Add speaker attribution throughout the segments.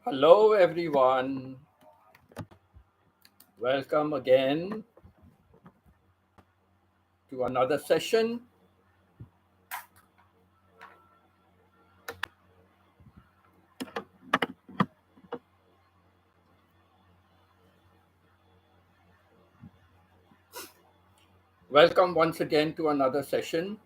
Speaker 1: Hello, everyone. Welcome again to another session. Welcome once again to another session.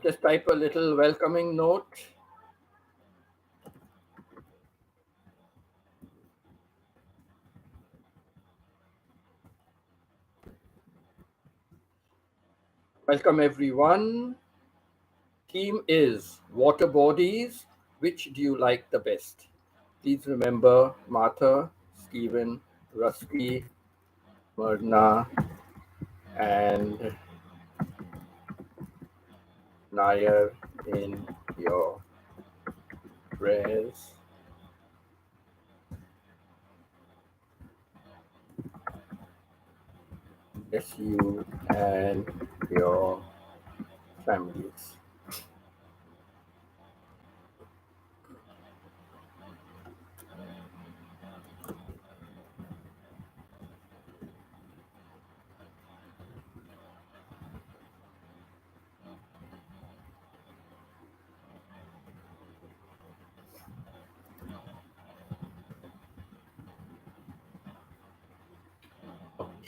Speaker 1: Just type a little welcoming note. Welcome, everyone. Theme is water bodies. Which do you like the best? Please remember Martha, Stephen, Rusty, Myrna, and Nair in your prayers. Bless you and your families.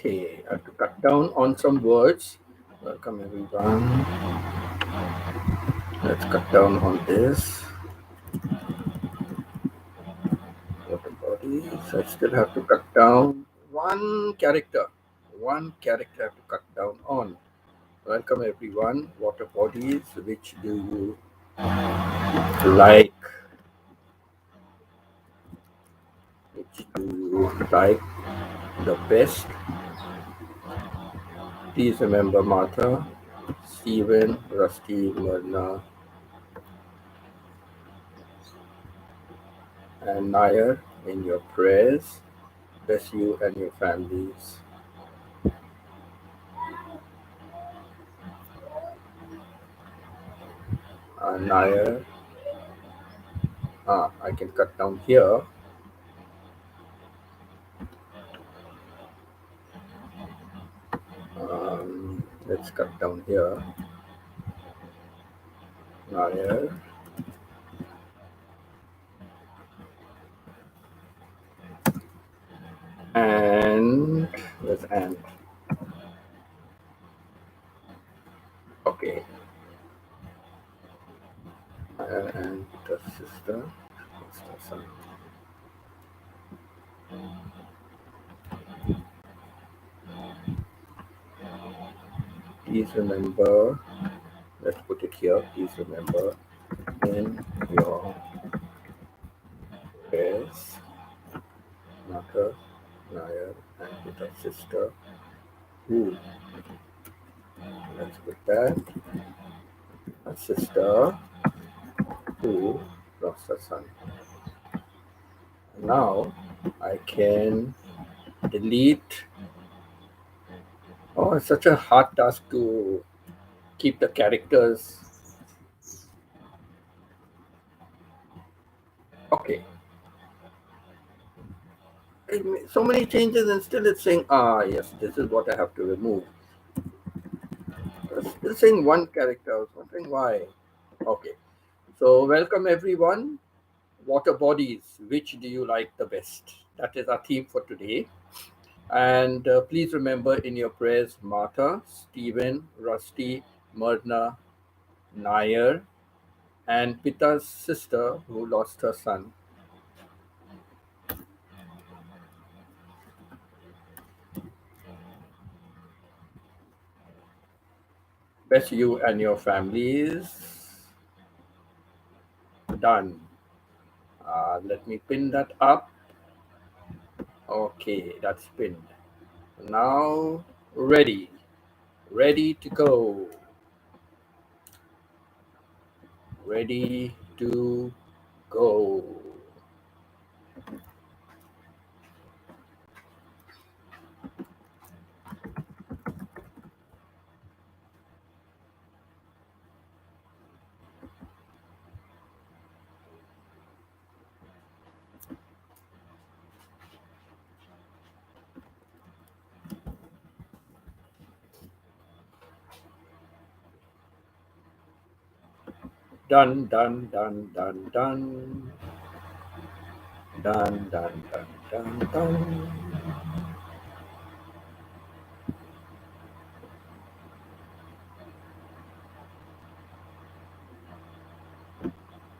Speaker 1: Okay, I have to cut down on some words. Welcome everyone. Let's cut down on this. Water bodies. I still have to cut down one character. One character I have to cut down on. Welcome everyone. Water bodies. Which do you like? Which do you like the best? Please remember Martha, Stephen, Rusty, Myrna, and Nair in your prayers. Bless you and your families. Nair, I can cut down here. Let's cut down here. Nair. And let's end. Okay. And the sister. Son. Please remember, let's put it here. Please remember in your prayers, Naka, Nair, and with our sister. Who? Let's put that. A sister who lost her son. Now I can delete. Oh, it's such a hard task to keep the characters. Okay. So many changes and still it's saying, yes, this is what I have to remove. It's still saying one character. I was wondering why. Okay. So welcome everyone. Water bodies, which do you like the best? That is our theme for today. And please remember in your prayers Martha, Stephen, Rusty, Myrna, Nair, and Pita's sister who lost her son. Best you and your families. Done. Let me pin that up. Okay, that's pinned. Now, ready. Ready to go. Ready to go. Done, done, done, done, done. Done, done, done, done, done.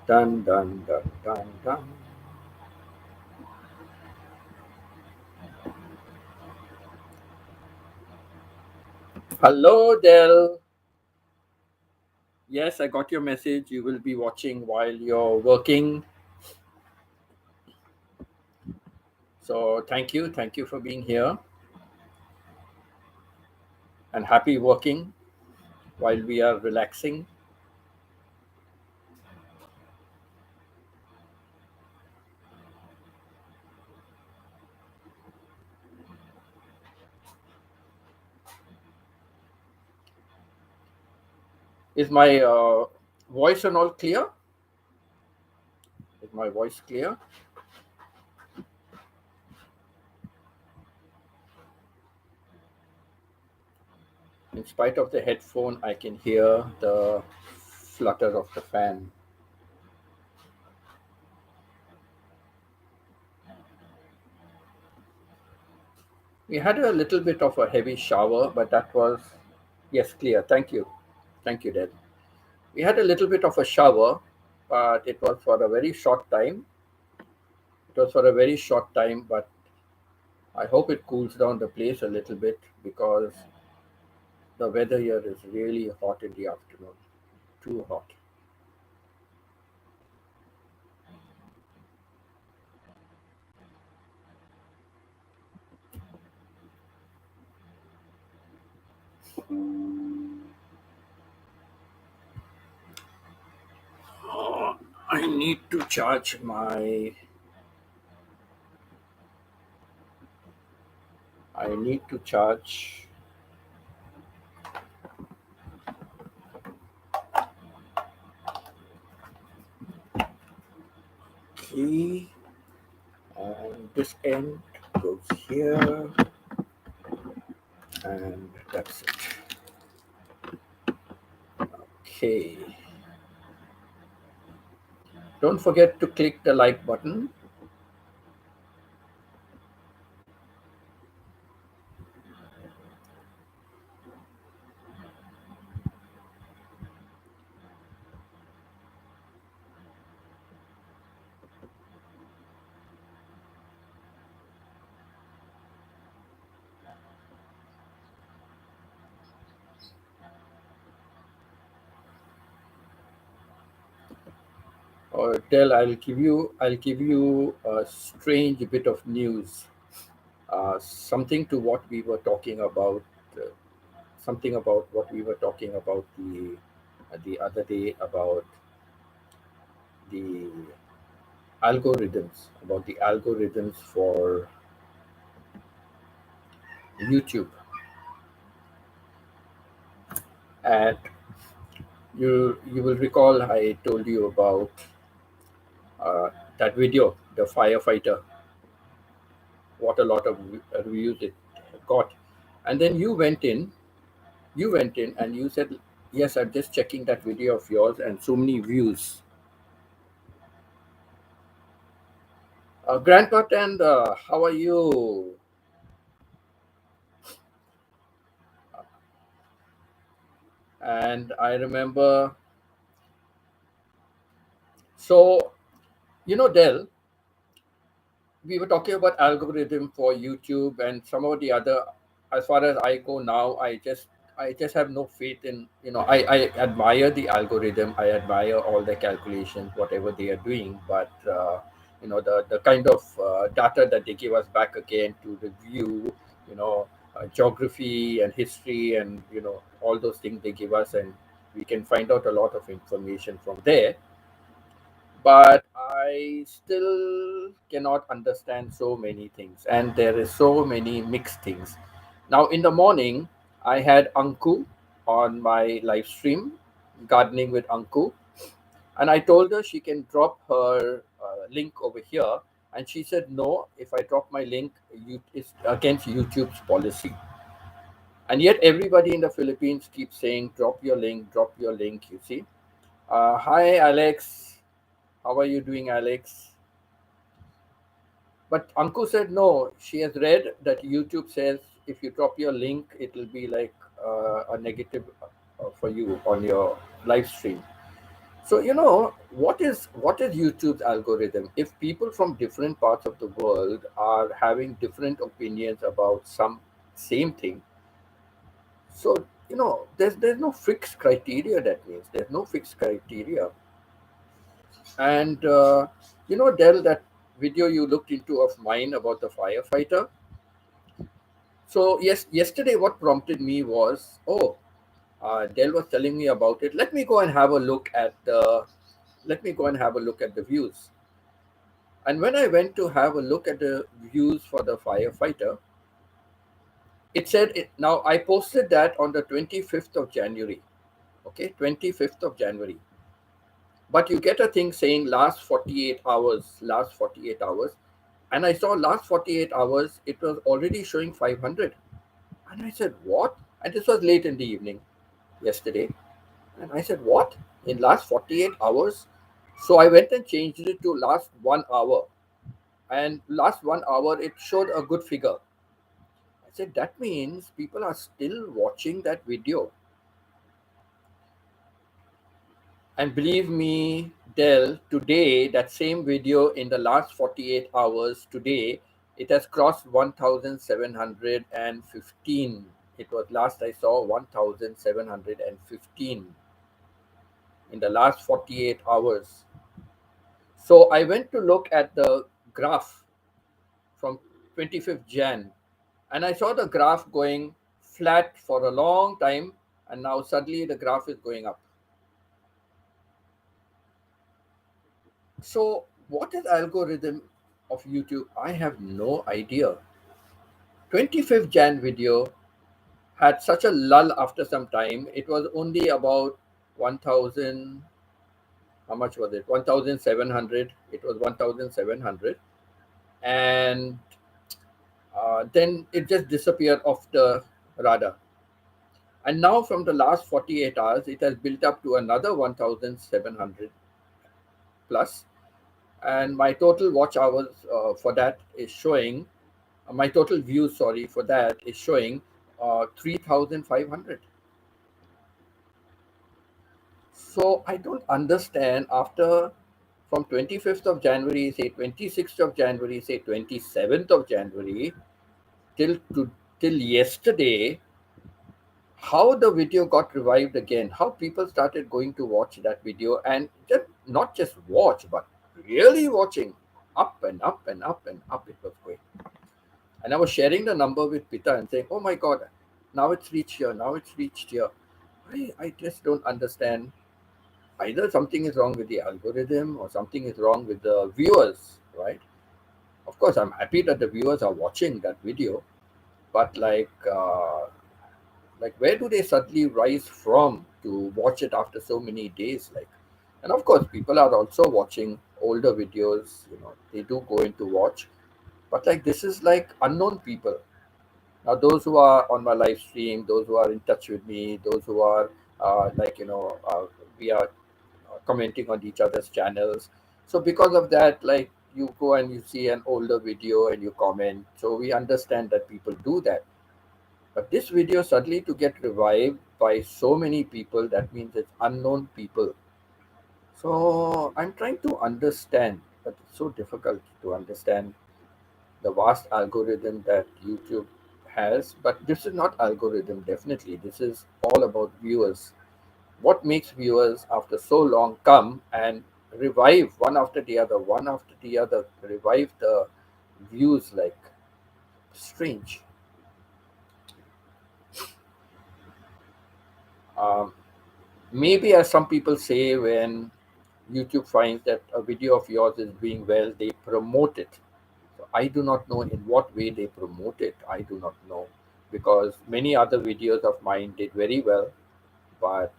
Speaker 1: Done, done, done, done, done. Hello, Del. Yes, I got your message. You will be watching while you're working. So thank you. Thank you for being here and happy working while we are relaxing. Is my voice and all clear? Is my voice clear? In spite of the headphone, I can hear the flutter of the fan. We had a little bit of a heavy shower, but that was, yes, clear. Thank you. Thank you, Del. We had a little bit of a shower, but it was for a very short time. It was for a very short time, but I hope it cools down the place a little bit because the weather here is really hot in the afternoon. Too hot. Oh, I need to charge my. I need to charge. Key, and this end goes here, and that's it. Okay. Don't forget to click the like button. Or tell I'll give you a strange bit of news. Something to what we were talking about. Something about what we were talking about the other day about the algorithms for YouTube. And you will recall I told you about uh, that video, the firefighter, what a lot of reviews it got. And then you went in and you said, yes, I'm just checking that video of yours and so many views. Grandpa Tanda, how are you? And I remember So, Dell, we were talking about algorithm for YouTube and some of the other. As far as I go now, I just have no faith in, I admire the algorithm, I admire all the calculations, whatever they are doing, but the kind of data that they give us back again to review, you know geography and history, and all those things they give us, and we can find out a lot of information from there, but I still cannot understand so many things, and there is so many mixed things. Now, in the morning, I had Anku on my live stream, gardening with Anku, and I told her she can drop her link over here, and she said no. If I drop my link, it's against YouTube's policy. And yet, everybody in the Philippines keeps saying, "Drop your link, drop your link." You see. Hi, Alex. How are you doing, Alex? But Anku said no. She has read that YouTube says if you drop your link, it will be like a negative for you on your live stream. So what is YouTube's algorithm? If people from different parts of the world are having different opinions about some same thing, so there's no fixed criteria. That means there's no fixed criteria. And Dell, that video you looked into of mine about the firefighter. So yes, yesterday what prompted me was, Dell was telling me about it. Let me go and have a look at the. Let me go and have a look at the views. And when I went to have a look at the views for the firefighter, it said it. Now I posted that on the 25th of January. Okay, 25th of January. But you get a thing saying last 48 hours, last 48 hours. And I saw last 48 hours, it was already showing 500. And I said, what? And this was late in the evening yesterday. And I said, what? In last 48 hours? So I went and changed it to last 1 hour. And last 1 hour, it showed a good figure. I said, that means people are still watching that video. And believe me, Dell, today, that same video in the last 48 hours, today, it has crossed 1,715. It was last I saw 1,715 in the last 48 hours. So I went to look at the graph from 25th Jan, and I saw the graph going flat for a long time, and now suddenly the graph is going up. So, what is algorithm of YouTube? I have no idea. 25th Jan video had such a lull after some time. It was only about 1,000. How much was it? 1,700. It was 1,700, and then it just disappeared off the radar. And now, from the last 48 hours, it has built up to another 1,700 plus. And my total watch hours for that is showing, my total views, sorry, for that is showing 3,500. So I don't understand after from 25th of January, say 26th of January, say 27th of January, till to till yesterday, how the video got revived again, how people started going to watch that video, and just not just watch, but really watching, up and up and up and up it was going. And I was sharing the number with Pita and saying, oh my God, now it's reached here, now it's reached here. I just don't understand. Either something is wrong with the algorithm or something is wrong with the viewers, right? Of course, I'm happy that the viewers are watching that video, but like where do they suddenly rise from to watch it after so many days? Like, and of course, people are also watching older videos. They do go into watch, but like this is like unknown people. Now, those who are on my live stream, those who are in touch with me, those who are we are commenting on each other's channels. So because of that, like you go and you see an older video and you comment. So we understand that people do that. But this video suddenly to get revived by so many people, that means it's unknown people. So I'm trying to understand, but it's so difficult to understand the vast algorithm that YouTube has. But this is not algorithm, definitely. This is all about viewers. What makes viewers after so long come and revive one after the other, revive the views like strange. Um, Maybe, as some people say, when YouTube finds that a video of yours is doing well, they promote it. So I do not know in what way they promote it. I do not know, because many other videos of mine did very well, but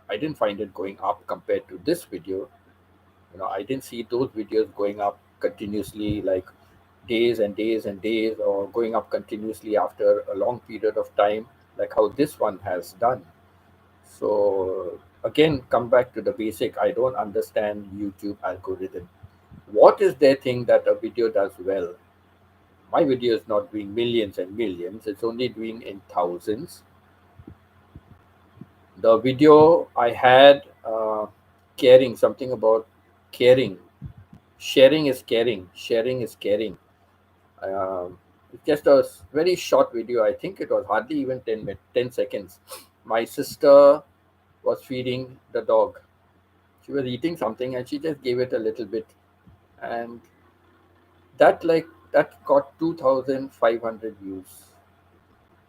Speaker 1: I didn't find it going up compared to this video. I didn't see those videos going up continuously, like days and days and days, or going up continuously after a long period of time, like how this one has done. So again, come back to the basic. I don't understand YouTube algorithm. What is their thing that a video does well? My video is not doing millions and millions. It's only doing in thousands. The video I had, caring, something about caring. Sharing is caring. Sharing is caring. It's just a very short video. I think it was hardly even 10 seconds. My sister was feeding the dog. She was eating something and she just gave it a little bit. And that got 2,500 views.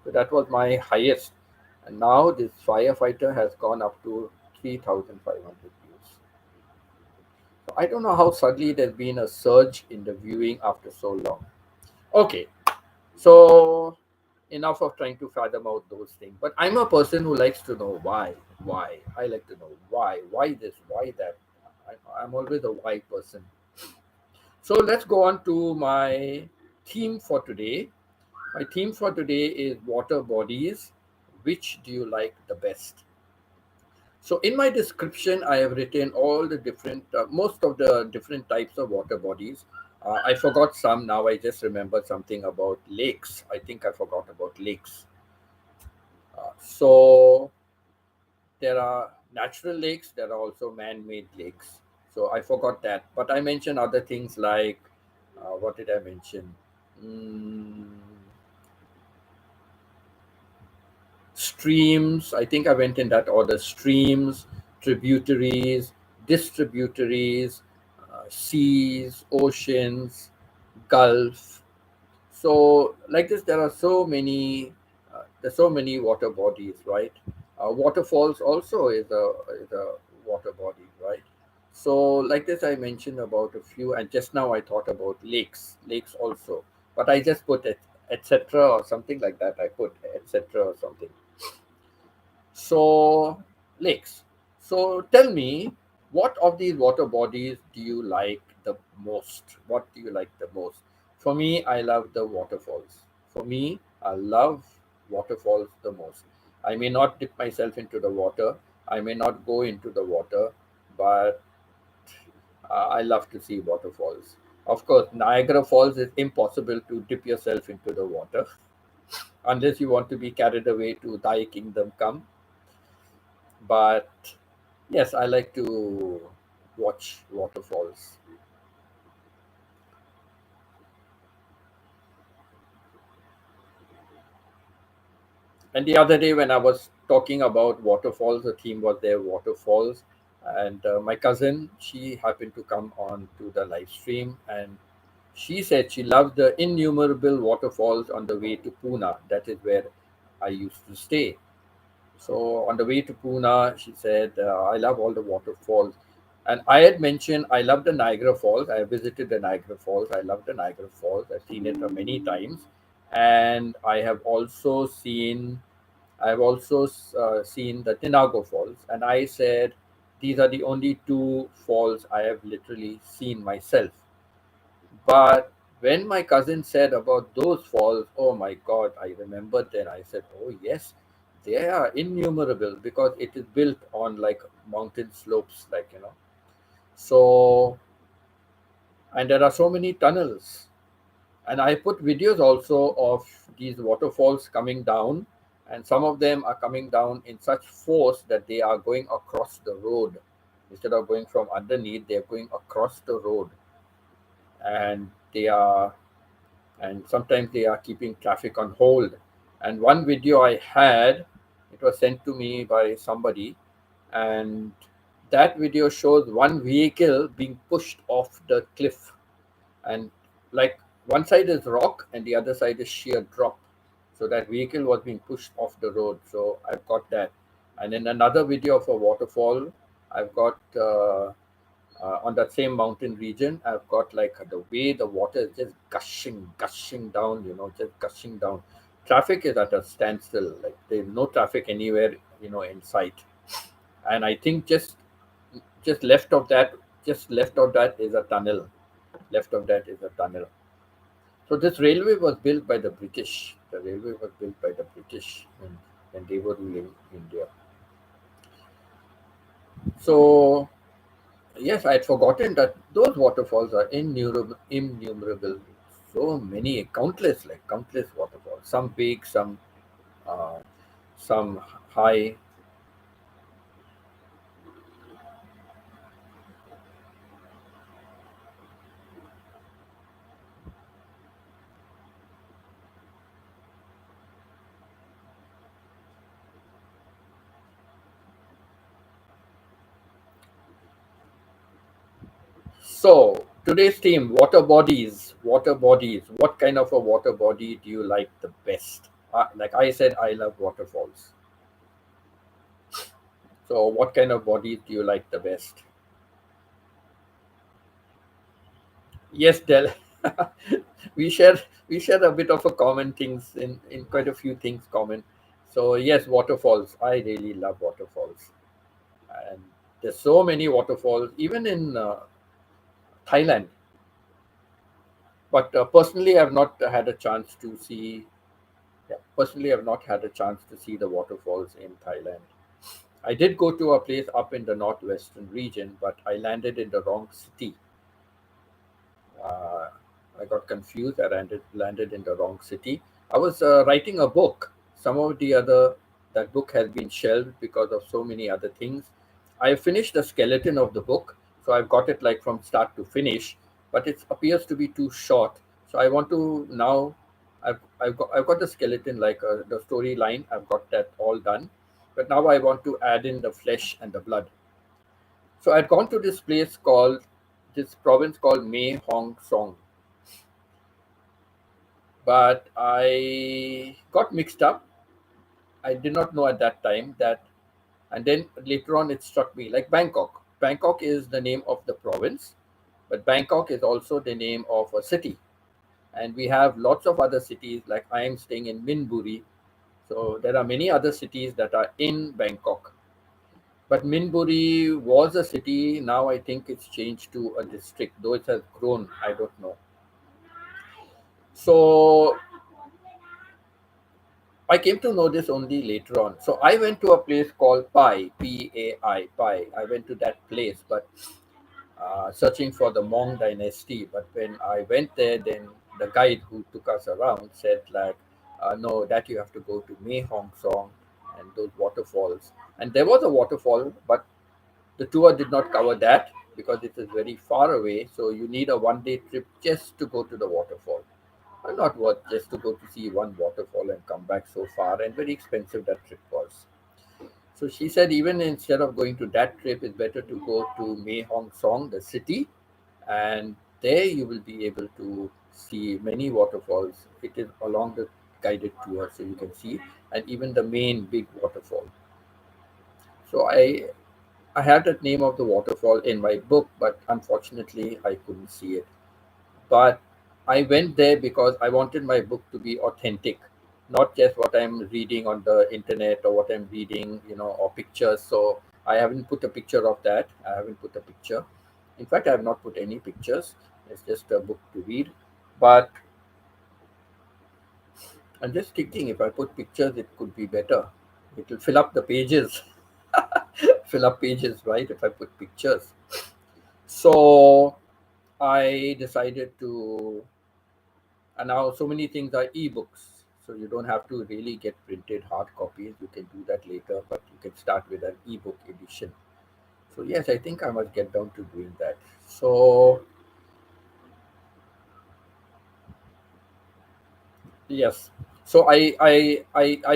Speaker 1: So that was my highest. And now this firefighter has gone up to 3,500 views. So I don't know how suddenly there's been a surge in the viewing after so long. Okay, so enough of trying to fathom out those things. But I'm a person who likes to know why. Why? I like to know why. Why this? Why that? I'm always a why person. So let's go on to my theme for today. My theme for today is water bodies. Which do you like the best? So in my description, I have written all the different, most of the different types of water bodies. I forgot some. Now I just remembered something about lakes. I think I forgot about lakes. So there are natural lakes. There are also man-made lakes. So I forgot that. But I mentioned other things like, what did I mention? Mm, Streams, I think I went in that order: streams, tributaries, distributaries, seas, oceans, gulf. So like this, there are so many, there's so many water bodies, right? Waterfalls also is a water body, right? So like this, I mentioned about a few, and just now I thought about lakes also, but I just put it etc or something like that. I put etc or something. So, lakes. So, tell me, what of these water bodies do you like the most? What do you like the most? For me, I love the waterfalls. For me, I love waterfalls the most. I may not dip myself into the water, I may not go into the water, but I love to see waterfalls. Of course, Niagara Falls is impossible to dip yourself into the water unless you want to be carried away to Thy Kingdom Come. But yes, I like to watch waterfalls. And the other day, when I was talking about waterfalls, the theme was there, waterfalls. And my cousin, she happened to come on to the live stream, and she said she loved the innumerable waterfalls on the way to Pune. That is where I used to stay. So on the way to Pune, she said, I love all the waterfalls. And I had mentioned I love the Niagara Falls. I visited the Niagara Falls. I love the Niagara Falls. I've seen it many times. And I've also seen the Tinago Falls. And I said, these are the only two falls I have literally seen myself. But when my cousin said about those falls, oh my God, I remembered then. I said, oh yes, they are innumerable because it is built on like mountain slopes, like. So, and there are so many tunnels. And I put videos also of these waterfalls coming down, and some of them are coming down in such force that they are going across the road. Instead of going from underneath, they're going across the road, and they are and sometimes they are keeping traffic on hold. And one video I had, it was sent to me by somebody, and that video shows one vehicle being pushed off the cliff, and like one side is rock and the other side is sheer drop. So that vehicle was being pushed off the road. So I've got that. And in another video of a waterfall, I've got on that same mountain region, I've got like the way the water is just gushing down, just gushing down. Traffic is at a standstill. Like there's no traffic anywhere, in sight. And I think just left of that, just left of that is a tunnel. Left of that is a tunnel. So this railway was built by the British. The railway was built by the British when they were ruling India. So yes, I had forgotten that those waterfalls are innumerable. So many, countless waterfalls. Some big, uh, some high. So today's theme: water bodies. Water bodies. What kind of a water body do you like the best? Like I said, I love waterfalls. So what kind of bodies do you like the best? Yes, Del. We share a bit of a common things in quite a few things common. So yes, waterfalls. I really love waterfalls, and there's so many waterfalls even in Thailand. But personally, I've not had a chance to see. Yeah, personally, I've not had a chance to see the waterfalls in Thailand. I did go to a place up in the northwestern region, but I landed in the wrong city. uh, I got confused. I landed in the wrong city. I was writing a book. Some of the other That book has been shelved because of so many other things. I finished the skeleton of the book, so I've got it like from start to finish, but it appears to be too short. So I want to now. I've got the skeleton, like the storyline. I've got that all done, but now I want to add in the flesh and the blood. So I'd gone to this province called Mei Hong Song, but I got mixed up. I did not know at that time that, and then later on it struck me like Bangkok. Bangkok is the name of the province, but Bangkok is also the name of a city. And we have lots of other cities, like I am staying in Minburi. So there are many other cities that are in Bangkok. But Minburi was a city. Now I think it's changed to a district, though it has grown. I don't know. So I came to know this only later on. So I went to a place called Pai, Pai, Pai. I went to that place, but searching for the Hmong dynasty. But when I went there, then the guide who took us around said like, no, that you have to go to Mei Hong Song and those waterfalls. And there was a waterfall, but the tour did not cover that because it is very far away. So you need a 1 day trip just to go to the waterfall. Not worth just to go to see one waterfall and come back so far, and very expensive that trip was. So she said, even instead of going to that trip, it's better to go to Mei Hong Song, the city, and there you will be able to see many waterfalls. It is along the guided tour, so you can see, and even the main big waterfall. So I had the name of the waterfall in my book, but unfortunately I couldn't see it. But I went there because I wanted my book to be authentic, not just what I'm reading on the internet or what I'm reading, or pictures. So I haven't put a picture of that. I haven't put a picture. In fact, I have not put any pictures. It's just a book to read. But I'm just thinking if I put pictures, it could be better. It will fill up the pages, fill up pages, right? If I put pictures. So I decided to. And now so many things are ebooks. So you don't have to really get printed hard copies. You can do that later, but you can start with an ebook edition. So yes, I think I must get down to doing that. So yes. So I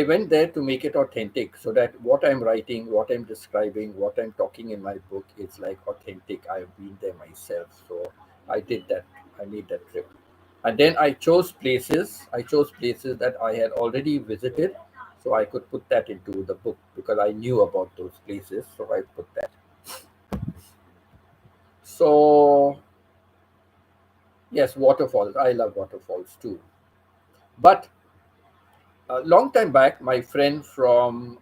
Speaker 1: went there to make it authentic so that what I'm writing, what I'm describing, what I'm talking in my book is like authentic. I've been there myself. So I did that. I made that trip. And then I chose places that I had already visited so I could put that into the book because I knew about those places. So I put that. So yes, waterfalls. I love waterfalls too. But a long time back, my friend from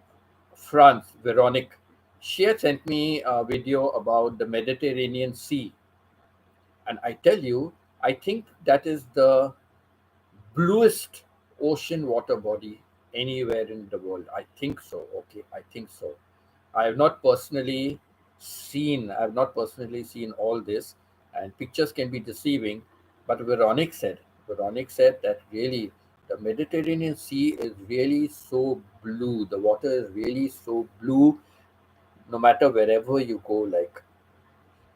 Speaker 1: France, Veronique, she had sent me a video about the Mediterranean Sea. And I tell you, I think that is the bluest ocean water body anywhere in the world. I think so. Okay, I think so. I have not personally seen all this, and pictures can be deceiving. But Veronique said that really the Mediterranean Sea is really so blue. The water is really so blue, no matter wherever you go. Like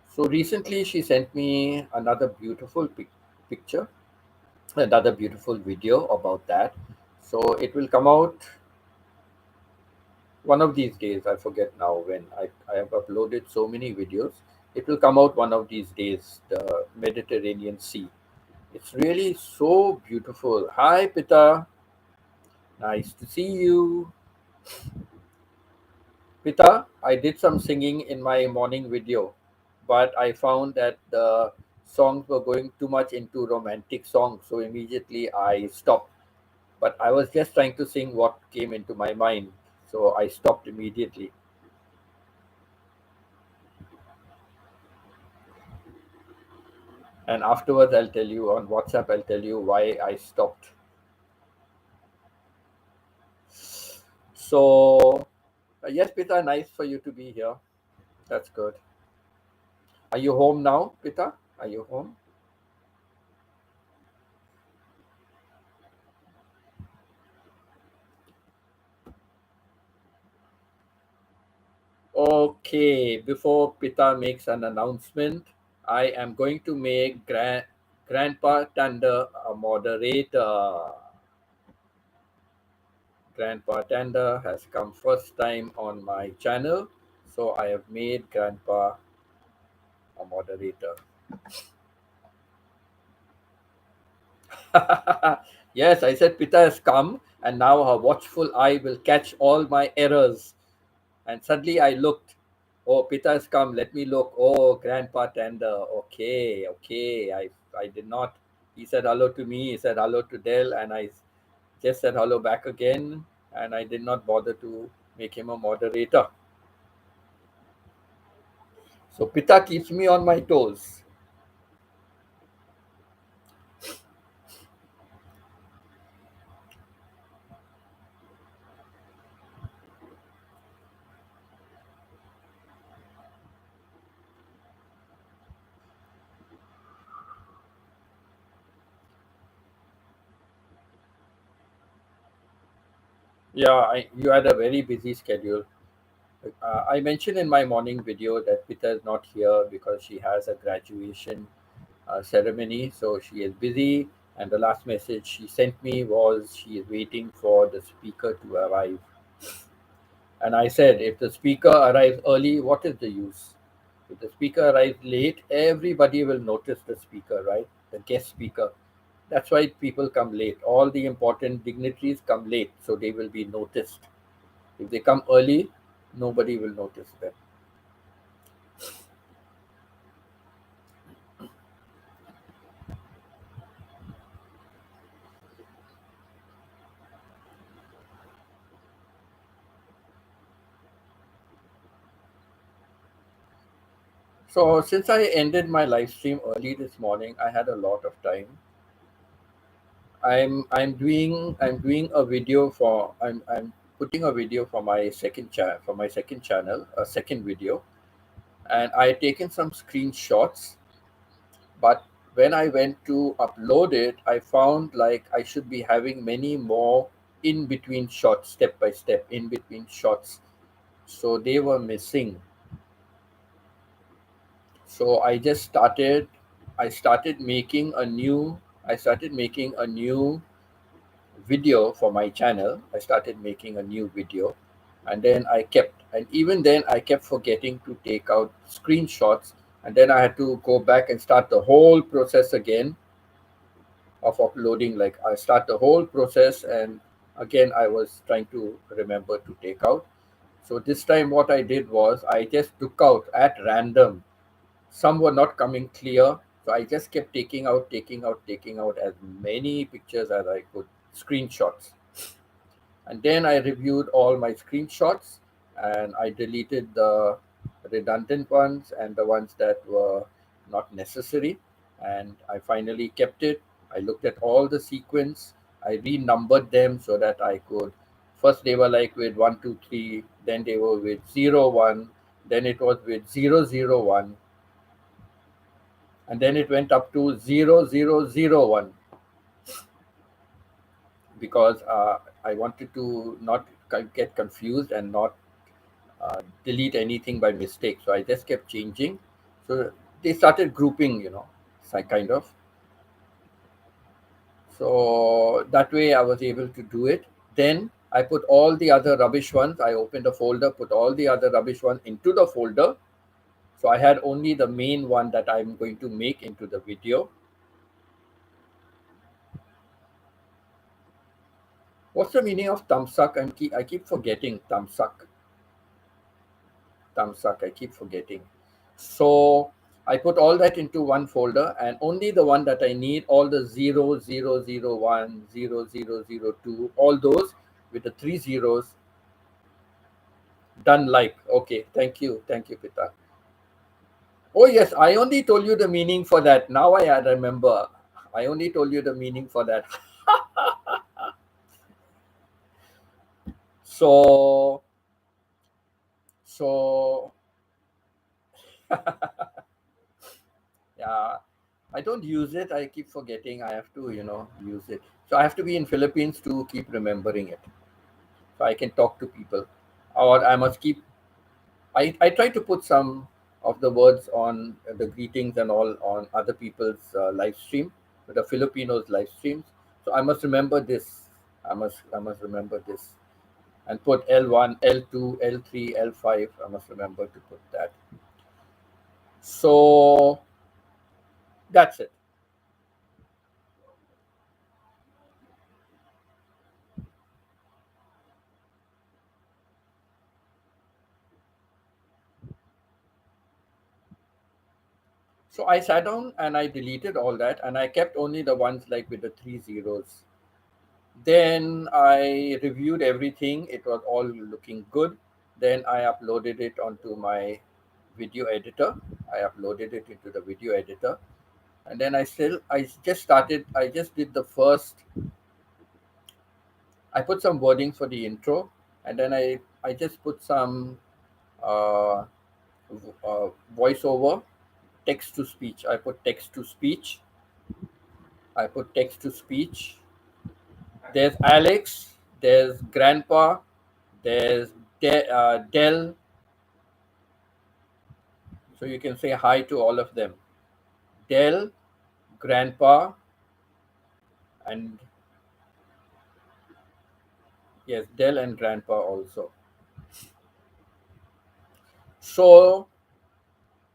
Speaker 1: so, recently she sent me another beautiful picture, another beautiful video about that. So it will come out one of these days. I forget now when. I have uploaded so many videos. It will come out one of these days, the Mediterranean Sea. It's really so beautiful. Hi, Pita. Nice to see you. Pita, I did some singing in my morning video, but I found that the songs were going too much into romantic songs, so immediately I stopped. But I was just trying to sing what came into my mind, so I stopped immediately. And afterwards, I'll tell you on WhatsApp, I'll tell you why I stopped. So, yes, Pita, nice for you to be here. That's good. Are you home now, Pita? Are you home? Okay, before Pita makes an announcement, I am going to make Grandpa Tanda a moderator. Grandpa Tanda has come first time on my channel, so I have made Grandpa a moderator. Yes, I said Pita has come, and now her watchful eye will catch all my errors. And suddenly I looked. Oh, Pita has come. Let me look. Oh, Grandpa Tender. Okay, okay. I did not. He said hello to me. He said hello to Dell, and I just said hello back again. And I did not bother to make him a moderator. So Pita keeps me on my toes. Yeah, you had a very busy schedule. I mentioned in my morning video that Pita is not here because she has a graduation ceremony, so she is busy. And the last message she sent me was she is waiting for the speaker to arrive. And I said, if the speaker arrives early, what is the use? If the speaker arrives late, everybody will notice the speaker, right? The guest speaker. That's why people come late. All the important dignitaries come late, so they will be noticed. If they come early, nobody will notice them. So since I ended my live stream early this morning, I had a lot of time. I'm doing a video for I'm putting a video for my second channel, a second video, and I had taken some screenshots, but when I went to upload it, I found like I should be having many more in between shots, step by step, in between shots. So they were missing. So I started making a new I started making a new video for my channel. I started making a new video, and then and even then I kept forgetting to take out screenshots, and then I had to go back and start the whole process again of uploading. Like I start the whole process, and again I was trying to remember to take out. So this time what I did was I just took out at random. Some were not coming clear, so I just kept taking out as many pictures as I could, screenshots. And then I reviewed all my screenshots, and I deleted the redundant ones and the ones that were not necessary. And I finally kept it. I looked at all the sequence. I renumbered them so that I could. First, they were like with 1, 2, 3. Then they were with 0, 1. Then it was with 0, 0, 1. And then it went up to 0, 0, 0, 1, because I wanted to not get confused and not delete anything by mistake. So I just kept changing. So they started grouping, kind of. So that way I was able to do it. Then I put all the other rubbish ones. I opened a folder, put all the other rubbish ones into the folder. So I had only the main one that I'm going to make into the video. What's the meaning of thumbs up? I keep forgetting thumbs up. Tamsak, I keep forgetting. So I put all that into one folder, and only the one that I need, all the 0, 0, 0, 1, 0, 0, 0, 2, all those with the three zeros, done like. Okay, thank you, Pita. Oh yes, I only told you the meaning for that. Now I remember. I only told you the meaning for that. So so yeah, I don't use it. I keep forgetting. I have to, use it. So I have to be in Philippines to keep remembering it. So I can talk to people, or I must keep. I try to put some of the words on the greetings and all on other people's live stream, the Filipinos live streams. So I must remember this. I must remember this, and put L1, L2, L3, L5. I must remember to put that. So that's it. So I sat down and I deleted all that, and I kept only the ones like with the three zeros. Then I reviewed everything. It was all looking good. Then I uploaded it onto my video editor. I uploaded it into the video editor. And then I just did the first, I put some wording for the intro. And then I just put some uh, voiceover, text to speech. I put text to speech. I put text to speech. There's Alex, there's Grandpa, there's Dell. So you can say hi to all of them. Dell, Grandpa, and yes, Dell and Grandpa also. So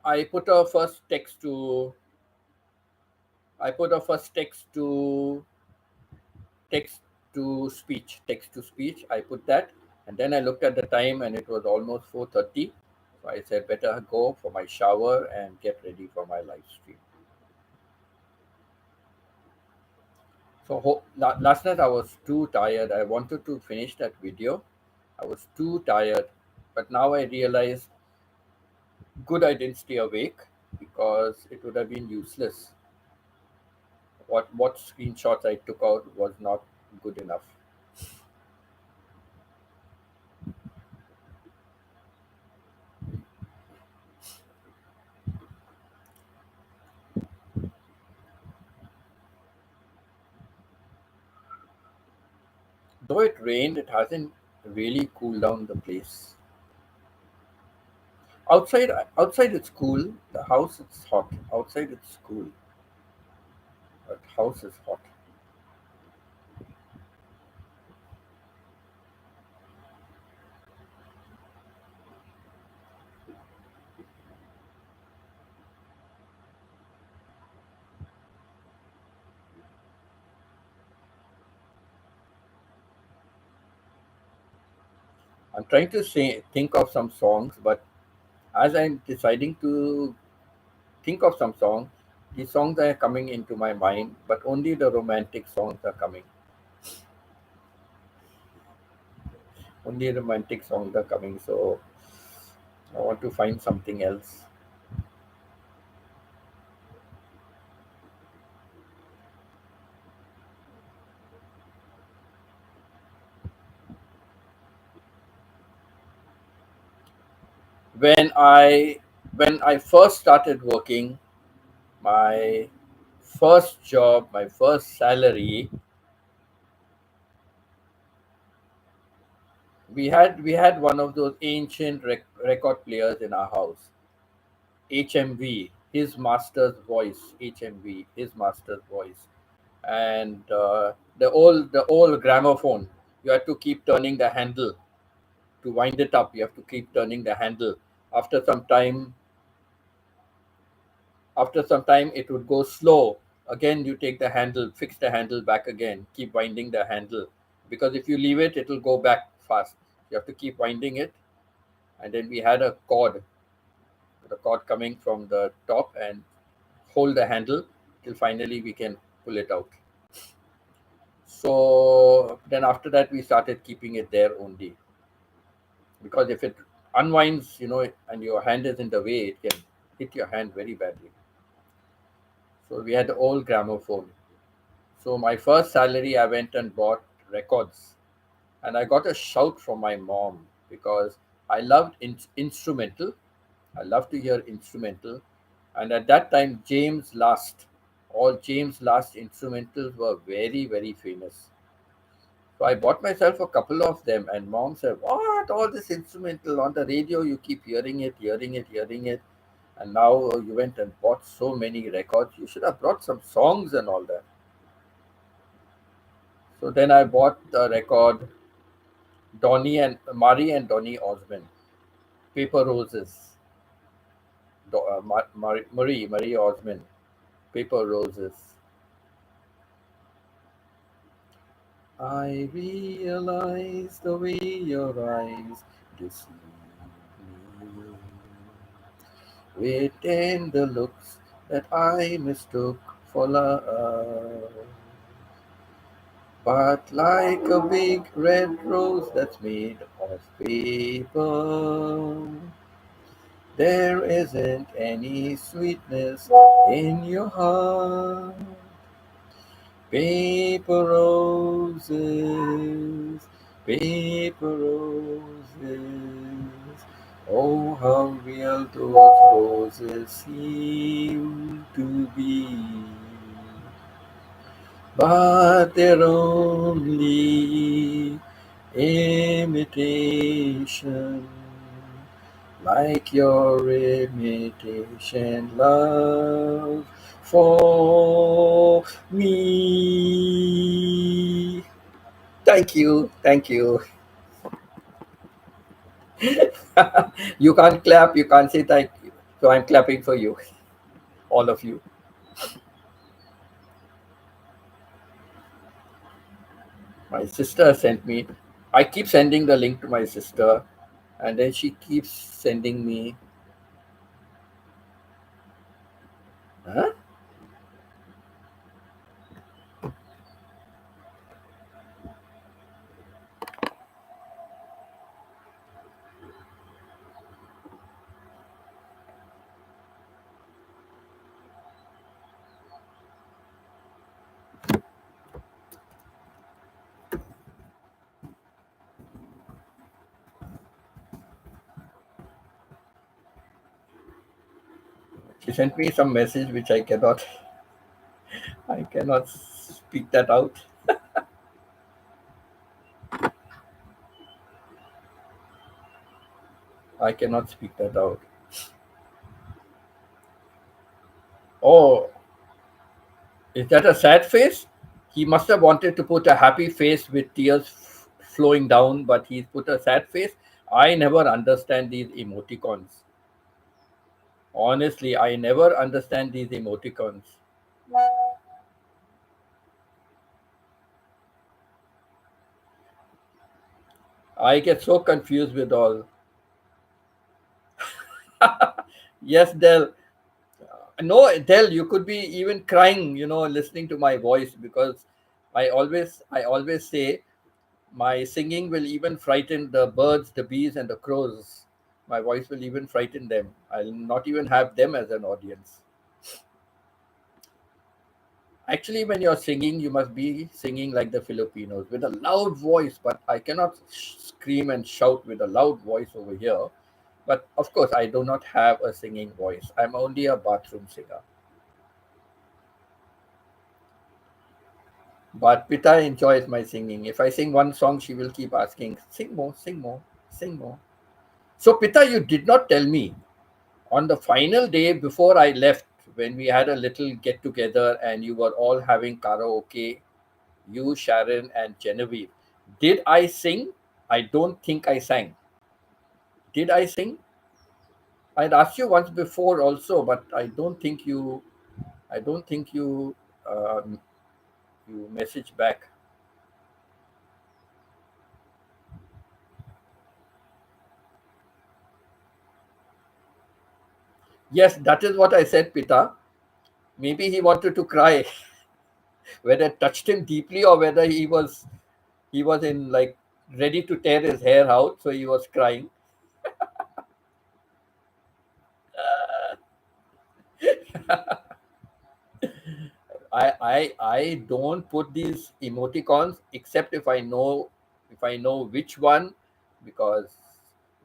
Speaker 1: I put a first text to I put a first text to speech. I put that, and then I looked at the time, and it was almost 4:30. So I said, better go for my shower and get ready for my live stream. So last night I was too tired. I wanted to finish that video. I was too tired, but now I realize good I didn't stay awake, because it would have been useless. What screenshots I took out was not good enough. Though it rained, it hasn't really cooled down the place. outside outside it's cool. The house it's hot. Outside it's cool, but house is hot. I'm trying to say think of some songs, but as I'm deciding to think of some songs, the songs are coming into my mind, but only the romantic songs are coming. Only romantic songs are coming. So I want to find something else. When I when I first started working, my first job, my first salary, we had one of those ancient record players in our house, HMV, his master's voice, HMV, his master's voice, and the old gramophone. You have to keep turning the handle to wind it up. You have to keep turning the handle. After some time, after some time, it would go slow. Again, you take the handle, fix the handle back again, keep winding the handle, because if you leave it, it will go back fast. You have to keep winding it, and then we had a cord, the cord coming from the top, and hold the handle till finally we can pull it out. So then after that, we started keeping it there only, because if it unwinds, and your hand is in the way, it can hit your hand very badly. So we had the old gramophone. So my first salary, I went and bought records, and I got a shout from my mom because I loved instrumental. I love to hear instrumental, and at that time, all James Last instrumentals were very very famous. So I bought myself a couple of them, and mom said, "What? All this instrumental on the radio? You keep hearing it, hearing it, hearing it, and now you went and bought so many records. You should have brought some songs and all that." So then I bought the record Marie and Donny Osmond, Paper Roses, Marie Osmond, Paper Roses. I realize the way your eyes deceive me, with tender looks that I mistook for love. But like a big red rose that's made of paper, there isn't any sweetness in your heart. Paper roses, paper roses. Oh, how real those roses seem to be. But they're only imitation, like your imitation love for me. Thank you, thank you. You can't clap, you can't say thank you. So I'm clapping for you, all of you. My sister sent me. I keep sending the link to my sister, and then she keeps sending me. Huh? She sent me some message which I cannot speak that out. I cannot speak that out. Oh, is that a sad face? He must have wanted to put a happy face with tears flowing down, but he's put a sad face. I never understand these emoticons. Honestly, I never understand these emoticons. I get so confused with all. Yes, Del. No, Del, you could be even crying, listening to my voice because I always say my singing will even frighten the birds, the bees, and the crows. My voice will even frighten them. I'll not even have them as an audience. Actually, when you're singing, you must be singing like the Filipinos with a loud voice, but I cannot scream and shout with a loud voice over here. But of course, I do not have a singing voice. I'm only a bathroom singer. But Pita enjoys my singing. If I sing one song, she will keep asking, sing more, sing more, sing more. So, Pita, you did not tell me on the final day before I left, when we had a little get together and you were all having karaoke, you, Sharon, and Genevieve. Did I sing? I don't think I sang. Did I sing? I'd asked you once before also, but I don't think you. I don't think you messaged back. Yes, that is what I said, Pita. Maybe he wanted to cry, whether it touched him deeply or whether he was in like ready to tear his hair out, so he was crying. I don't put these emoticons except if I know which one, because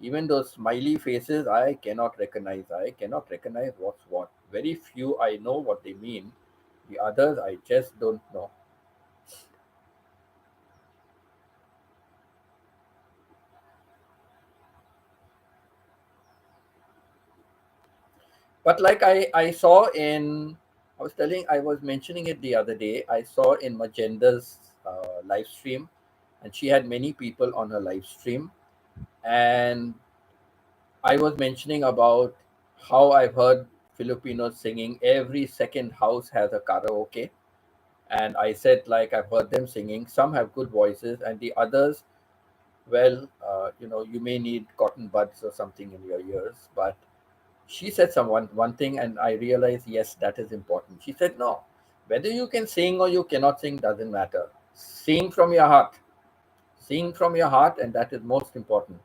Speaker 1: even those smiley faces I cannot recognize. I cannot recognize what's what. Very few I know what they mean. The others I just don't know. But like I was mentioning it the other day. I saw in Magenda's live stream, and she had many people on her live stream, and I was mentioning about how I've heard Filipinos singing. Every second house has a karaoke. And I said, like, I've heard them singing. Some have good voices, and the others, well, you may need cotton buds or something in your ears. But she said one thing, and I realized, yes, that is important. She said, no, whether you can sing or you cannot sing doesn't matter. Sing from your heart. Sing from your heart, and that is most important.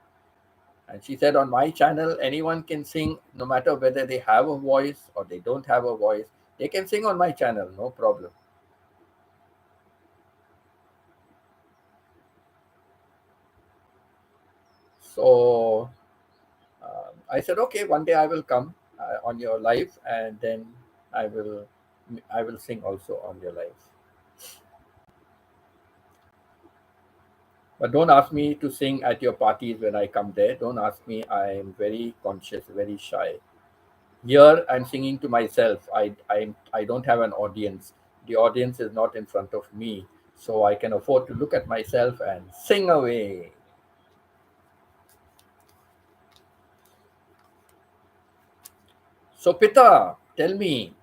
Speaker 1: And she said, on my channel, anyone can sing no matter whether they have a voice or they don't have a voice. They can sing on my channel, no problem. So I said, okay, one day I will come on your live, and then I will I will sing also on your live. But don't ask me to sing at your parties when I come there. Don't ask me. I am very conscious, very shy. Here I'm singing to myself. I don't have an audience. The audience is not in front of me, so I can afford to look at myself and sing away. So Pita, tell me,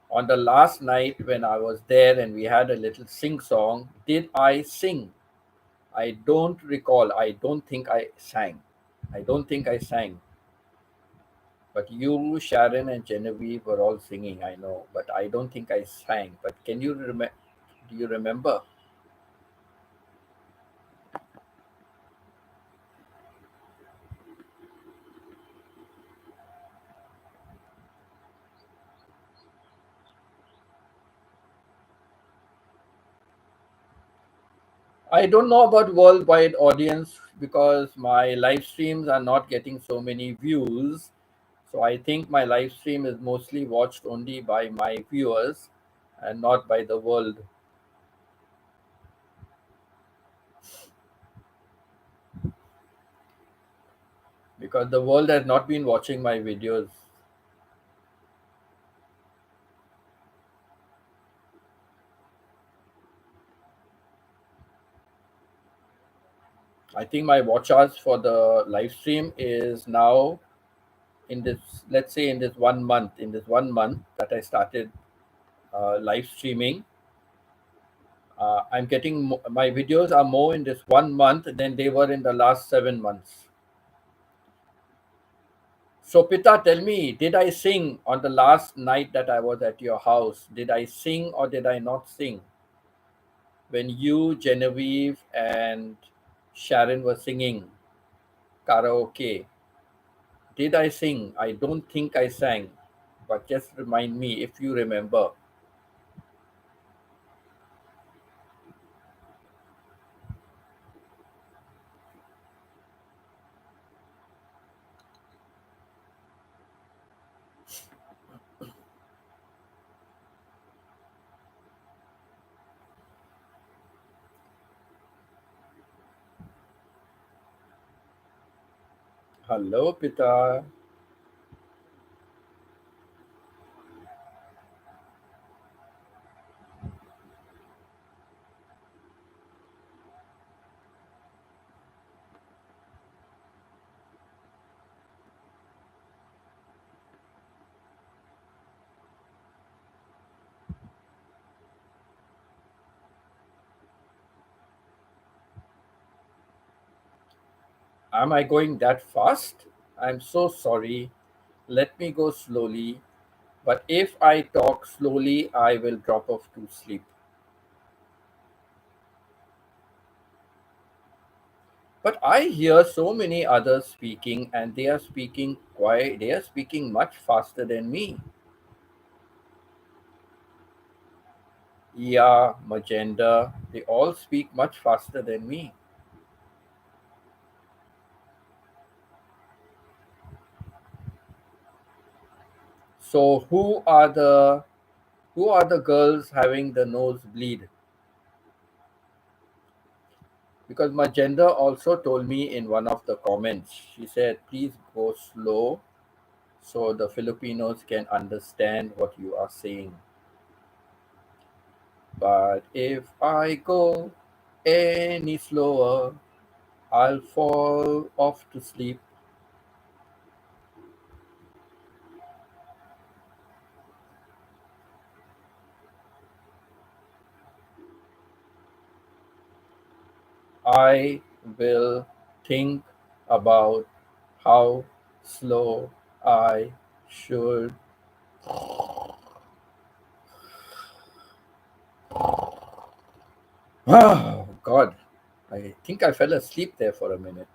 Speaker 1: on the last night when I was there and we had a little sing song, did I sing? I don't recall. I don't think I sang. I don't think I sang. But you, Sharon, and Genevieve were all singing, I know. But I don't think I sang. But can you remember? Do you remember? I don't know about worldwide audience because my live streams are not getting so many views. So I think my live stream is mostly watched only by my viewers and not by the world, because the world has not been watching my videos. I think my watch hours for the live stream is now in this, let's say in this 1 month that I started live streaming. I'm getting my videos are more in this 1 month than they were in the last 7 months. So, Pita, tell me, did I sing on the last night that I was at your house? Did I sing or did I not sing? When you, Genevieve, and Sharon were singing karaoke, did I sing? I don't think I sang, but just remind me if you remember. Hello, Pita. Am I going that fast? I'm so sorry. Let me go slowly. But if I talk slowly, I will drop off to sleep. But I hear so many others speaking, and they are speaking quiet. They are speaking much faster than me. Yeah, Magenta. They all speak much faster than me. So who are the girls having the nosebleed? Because Magenta also told me in one of the comments. She said, "Please go slow so the Filipinos can understand what you are saying." But if I go any slower, I'll fall off to sleep. I will think about how slow I should. Oh, God. I think I fell asleep there for a minute.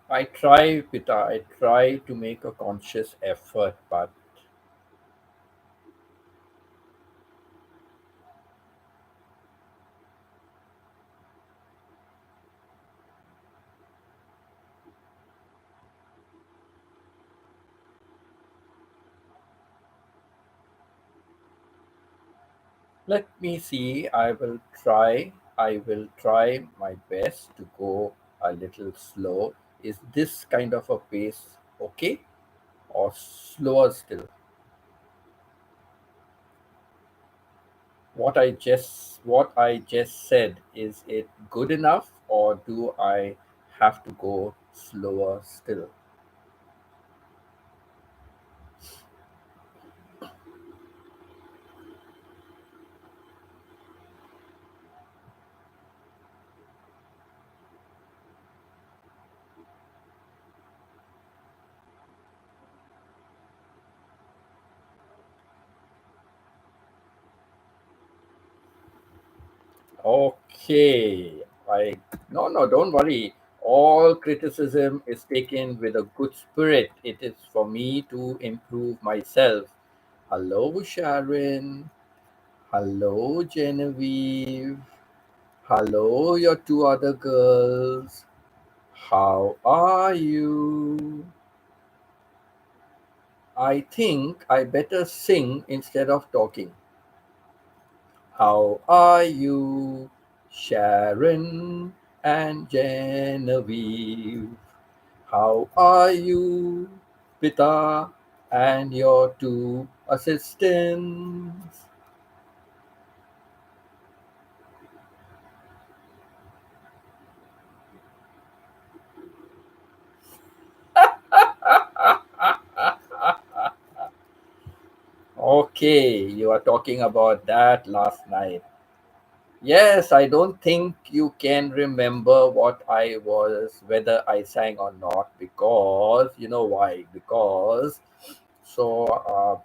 Speaker 1: I try, Pita, I try to make a conscious effort, but let me see. I will try my best to go a little slow. Is this kind of a pace okay? Or slower still? What I just said, is it good enough or do I have to go slower still? Okay. I No, no, don't worry. All criticism is taken with a good spirit. It is for me to improve myself. Hello, Sharon. Hello, Genevieve. Hello, your two other girls. How are you? I think I better sing instead of talking. How are you, Sharon and Genevieve? How are you, Pita and your two assistants? Okay, you are talking about that last night. Yes, I don't think you can remember what I was, whether I sang or not, because you know why? Because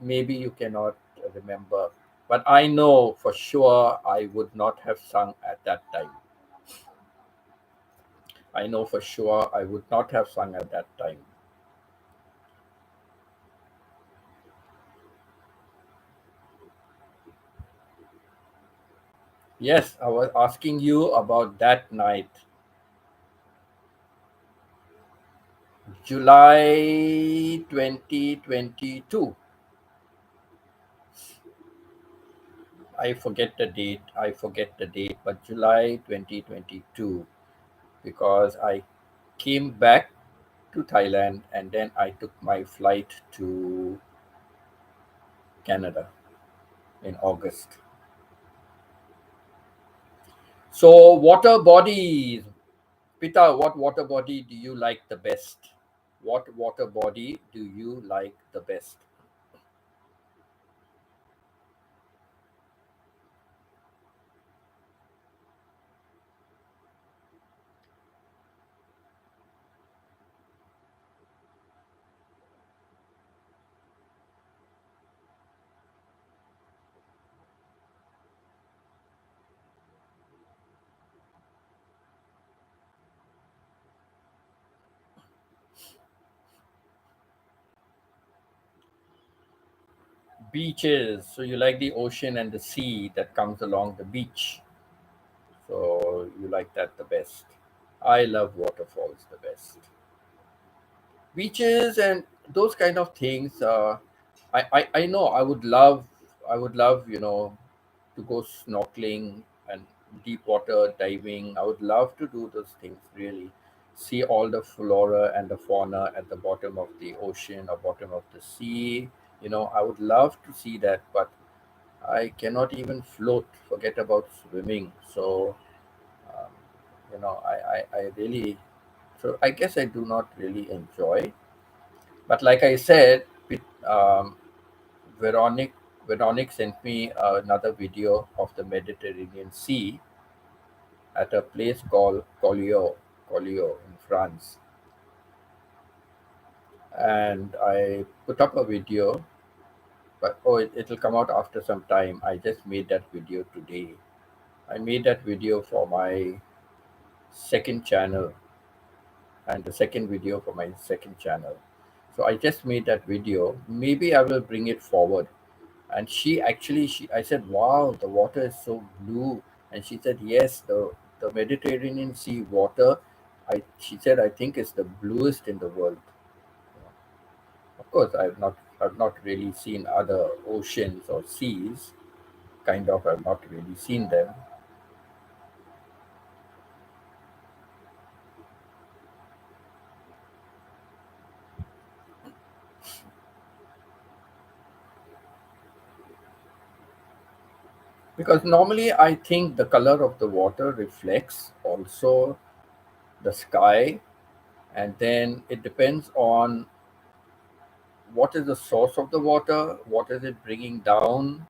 Speaker 1: maybe you cannot remember, but I know for sure I would not have sung at that time. I know for sure I would not have sung at that time. Yes, I was asking you about that night, July 2022. I forget the date. I forget the date, but July 2022, because I came back to Thailand and then I took my flight to Canada in August. So, water bodies. Pita, what water body do you like the best? What water body do you like the best? Beaches. So, you like the ocean and the sea that comes along the beach. So, you like that the best. I love waterfalls the best. Beaches and those kind of things. I know I would love to go snorkeling and deep water diving. I would love to do those things really. See all the flora and the fauna at the bottom of the ocean or bottom of the sea. I would love to see that, but I cannot even float. Forget about swimming. So um, I really, so I guess I do not really enjoy. But like I said, um, Veronic Veronic sent me another video of the Mediterranean Sea at a place called Collioure in France, and I put up a video. But it'll come out after some time. I just made that video today. I made that video for my second channel and the second video for my second channel. So I just made that video. Maybe I will bring it forward. And she I said, wow, the water is so blue. And she said, yes, the Mediterranean Sea water, she said, I think it's the bluest in the world. Of course, I've not really seen other oceans or seas. Kind of, I've not really seen them. Because normally I think the color of the water reflects also the sky, and then it depends on what is the source of the water, what is it bringing down,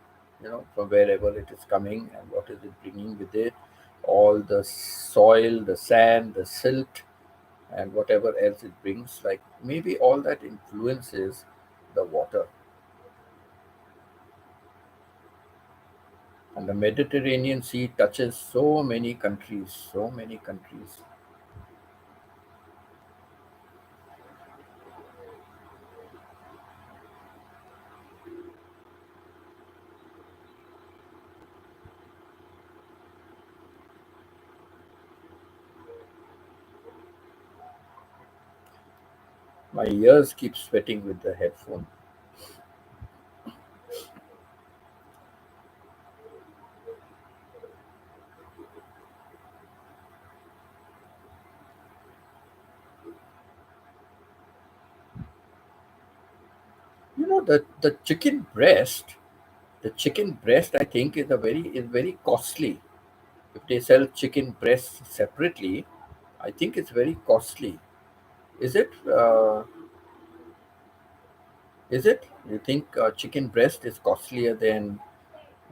Speaker 1: from wherever it is coming, and what is it bringing with it, all the soil, the sand, the silt, and whatever else it brings. Like maybe all that influences the water. And the Mediterranean Sea touches so many countries, so many countries. My ears keep sweating with the headphone. You know the chicken breast. The chicken breast, I think, is very costly. If they sell chicken breasts separately, I think it's very costly. Is it? Is it? You think chicken breast is costlier than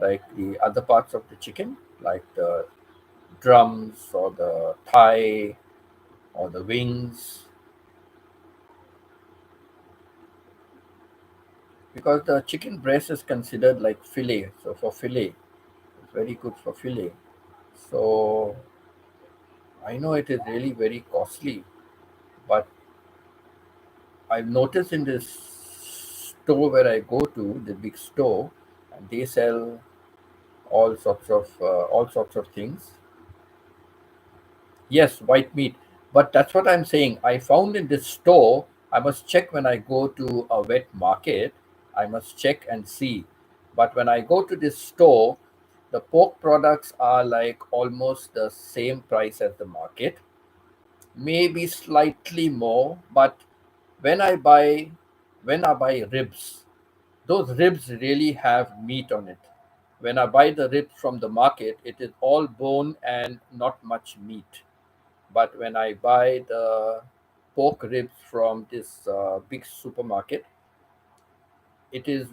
Speaker 1: like the other parts of the chicken, like the drums or the thigh or the wings? Because the chicken breast is considered like fillet. So for fillet, it's very good for fillet. So I know it is really very costly, but I've noticed in this store where I go to, the big store, and they sell all sorts of things. Yes, white meat. But that's what I'm saying. I found in this store, I must check when I go to a wet market. I must check and see. But when I go to this store, the pork products are like almost the same price as the market, maybe slightly more. But when I buy when I buy ribs, those ribs really have meat on it. When I buy the ribs from the market, it is all bone and not much meat. But when I buy the pork ribs from this big supermarket, it is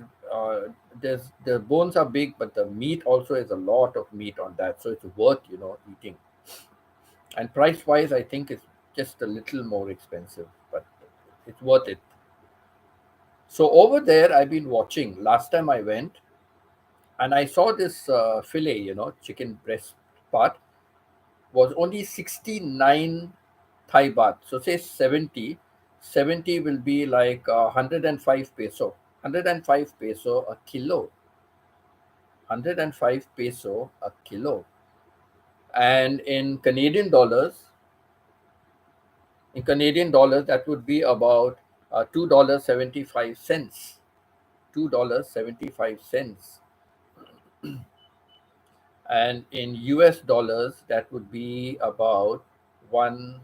Speaker 1: the bones are big, but the meat also is a lot of meat on that, so it's worth eating. And price wise, I think it's just a little more expensive, but it's worth it. So over there, I've been watching. Last time I went, and I saw this fillet, chicken breast part was only 69 Thai baht. So say 70, 70 will be like 105 peso. 105 peso a kilo. 105 peso a kilo. And in Canadian dollars, that would be about $2.75. $2.75. And in US dollars, that would be about one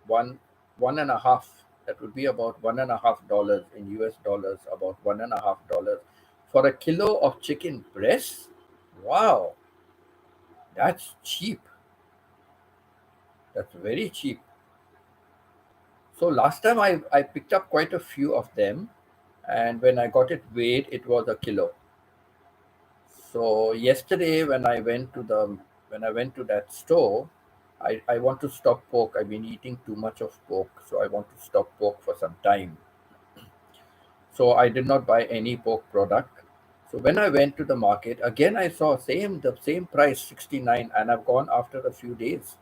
Speaker 1: one one and a half. That would be about $1.50 in US dollars, about $1.50 for a kilo of chicken breast. Wow, that's cheap. That's very cheap. So last time I picked up quite a few of them, and when I got it weighed, it was a kilo. So yesterday when I went to that store, I want to stop pork. I've been eating too much of pork, so I want to stop pork for some time. So I did not buy any pork product. So when I went to the market again, I saw the same price 69, and I've gone after a few days,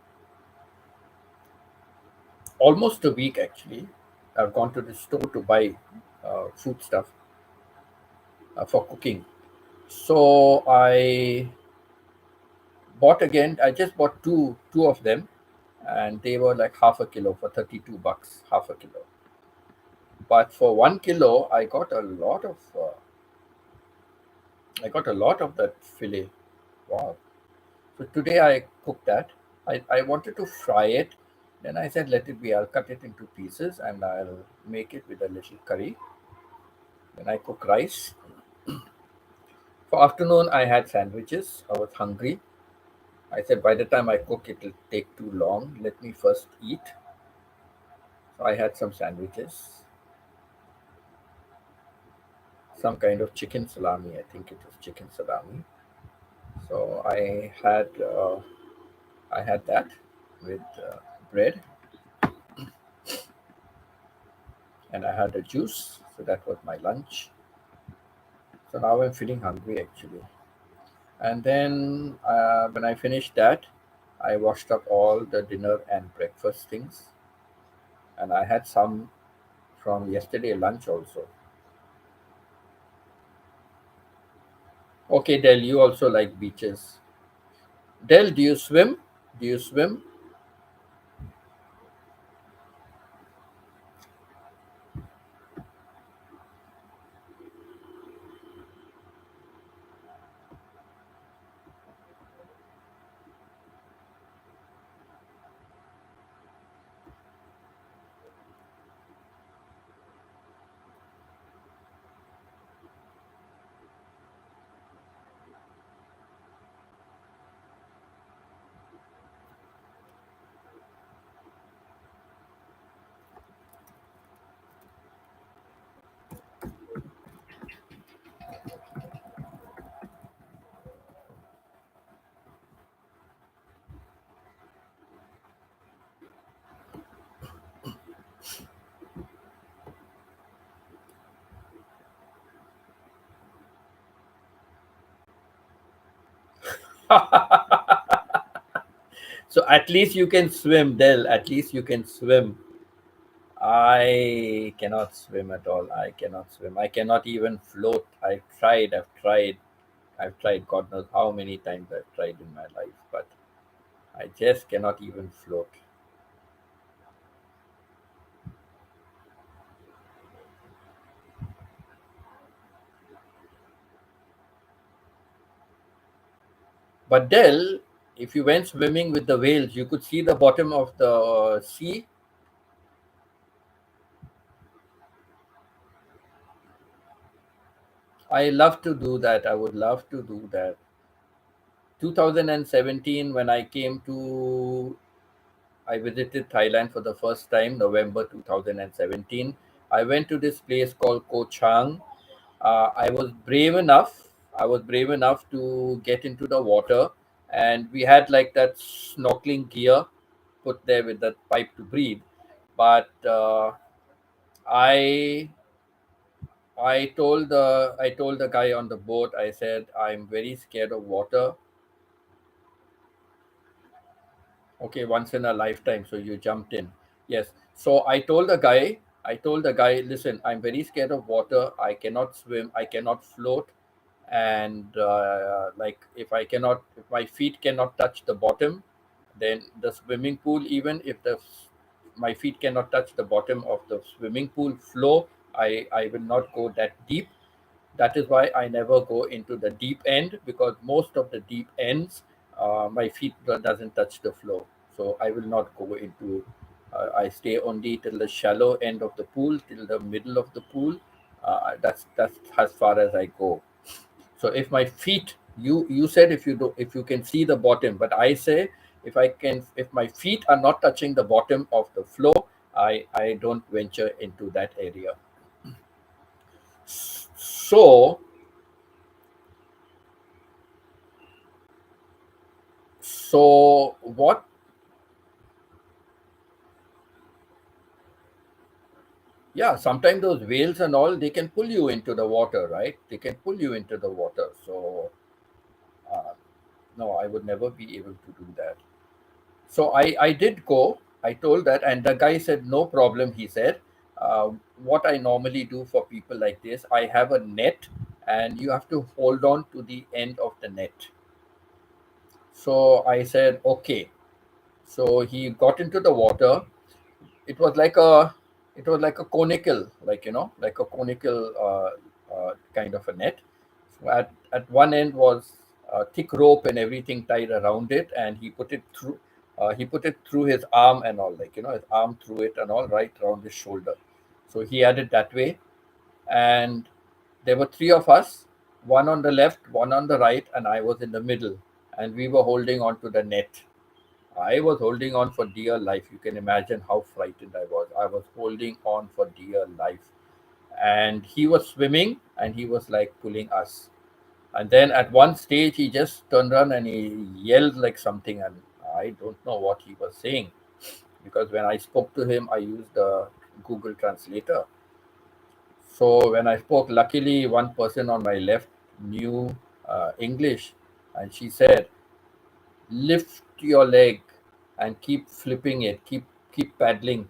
Speaker 1: almost a week actually. I've gone to the store to buy food stuff for cooking. So I bought again. I just bought two of them, and they were like half a kilo for 32 bucks, half a kilo. But for 1 kilo, I got a lot of that fillet. Wow. So today I cooked that. I wanted to fry it. Then I said, let it be. I'll cut it into pieces and I'll make it with a little curry. Then I cook rice. For afternoon, I had sandwiches. I was hungry. I said, by the time I cook, it'll take too long. Let me first eat. So I had some sandwiches, some kind of chicken salami. I think it was chicken salami. So I had that with bread, and I had a juice. So that was my lunch. So now I'm feeling hungry actually. And then when I finished that, I washed up all the dinner and breakfast things, and I had some from yesterday lunch also. Okay, Del, you also like beaches. Del, do you swim? Do you swim? So at least you can swim, Del. At least you can swim. I cannot swim at all. I cannot swim. I cannot even float. I've tried. I've tried. I've tried. God knows how many times I've tried in my life, but I just cannot even float. But Del, if you went swimming with the whales, you could see the bottom of the sea. I love to do that. I would love to do that. 2017, when I came to, I visited Thailand for the first time, November 2017. I went to this place called Koh Chang. I was brave enough. I was brave enough to get into the water, and we had like that snorkeling gear put there with that pipe to breathe. But I I told the guy on the boat. I said I'm very scared of water. Okay, once in a lifetime. So you jumped in. Yes. So I told the guy, listen, I'm very scared of water. I cannot swim. I cannot float. And like, if my feet cannot touch the bottom, then the swimming pool, even if my feet cannot touch the bottom of the swimming pool floor, I will not go that deep. That is why I never go into the deep end, because most of the deep ends, my feet doesn't touch the floor. So I will not go into. I stay only till the shallow end of the pool, till the middle of the pool. That's as far as I go. So if my feet, you said if you can see the bottom, but I say if my feet are not touching the bottom of the floor, I don't venture into that area. So so what Yeah, sometimes those whales and all, they can pull you into the water, right? They can pull you into the water. So uh, no, I would never be able to do that. So I did go. I told that, and the guy said no problem. He said, what I normally do for people like this, I have a net, and you have to hold on to the end of the net. So I said okay. So he got into the water. It was like a conical, like a conical kind of a net. So at one end was a thick rope and everything tied around it, and he put it through his arm and all, his arm through it and all, right around his shoulder. So he had it that way, and there were three of us, one on the left, one on the right, and I was in the middle, and we were holding on to the net. I was holding on for dear life. You can imagine how frightened I was. I was holding on for dear life. And he was swimming, and he was like pulling us. And then at one stage, he just turned around and he yelled like something. And I don't know what he was saying, because when I spoke to him, I used the Google Translator. So when I spoke, luckily, one person on my left knew English. And she said, lift your leg and keep flipping it, keep paddling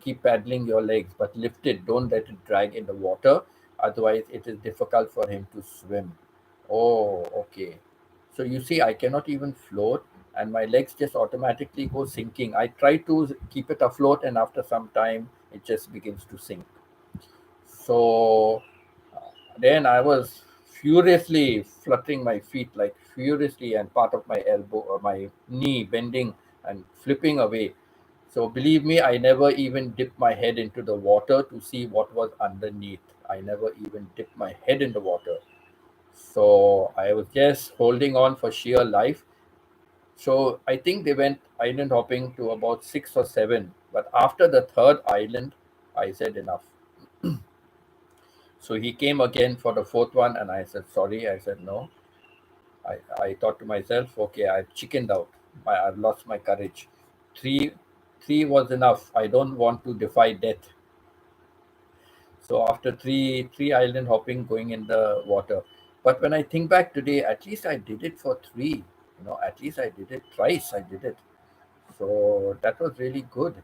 Speaker 1: your legs, but lift it, don't let it drag in the water, otherwise it is difficult for him to swim. Oh, okay. So you see, I cannot even float, and my legs just automatically go sinking. I try to keep it afloat, and after some time it just begins to sink. So then I was furiously fluttering my feet, like furiously, and part of my elbow or my knee bending and flipping away. So believe me, I never even dipped my head into the water to see what was underneath. I never even dipped my head in the water. So I was just holding on for sheer life. So I think they went island hopping to about six or seven. But after the third island, I said enough. So he came again for the fourth one, and I said, sorry. I said, no. I thought to myself, okay, I've chickened out. I've lost my courage. Three, three was enough. I don't want to defy death. So after three island hopping, going in the water. But when I think back today, at least I did it for three. At least I did it twice. I did it. So that was really good.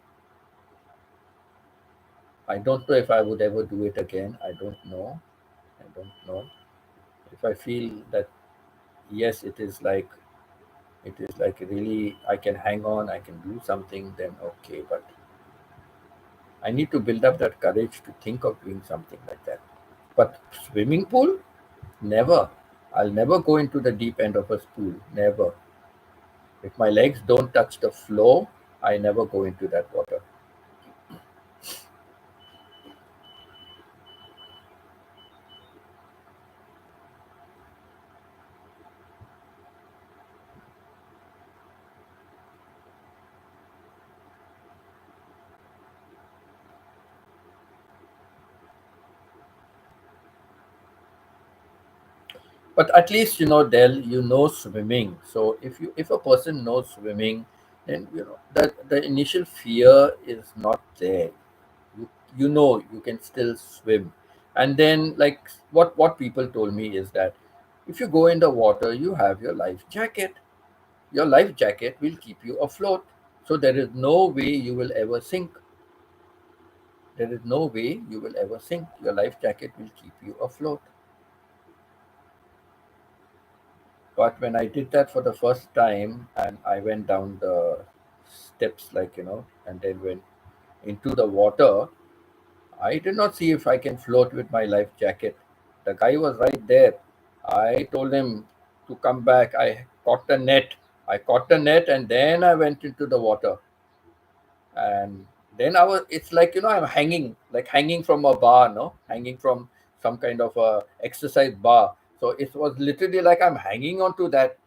Speaker 1: I don't know if I would ever do it again. I don't know. I don't know. If I feel that yes, it is like really I can hang on, I can do something, then okay. But I need to build up that courage to think of doing something like that. But swimming pool, never. I'll never go into the deep end of a pool. Never. If my legs don't touch the floor, I never go into that water. But at least Del, swimming. So if a person knows swimming, then that the initial fear is not there. You you can still swim. And then, like, what people told me is that if you go in the water, you have your life jacket. Your life jacket will keep you afloat. So there is no way you will ever sink. There is no way you will ever sink. Your life jacket will keep you afloat. But when I did that for the first time and I went down the steps, like, and then went into the water, I did not see if I can float with my life jacket. The guy was right there. I told him to come back. I caught the net. I caught the net and then I went into the water. And then it's like, I'm hanging, like hanging from a bar, no? Hanging from some kind of a exercise bar. So it was literally like I'm hanging onto that.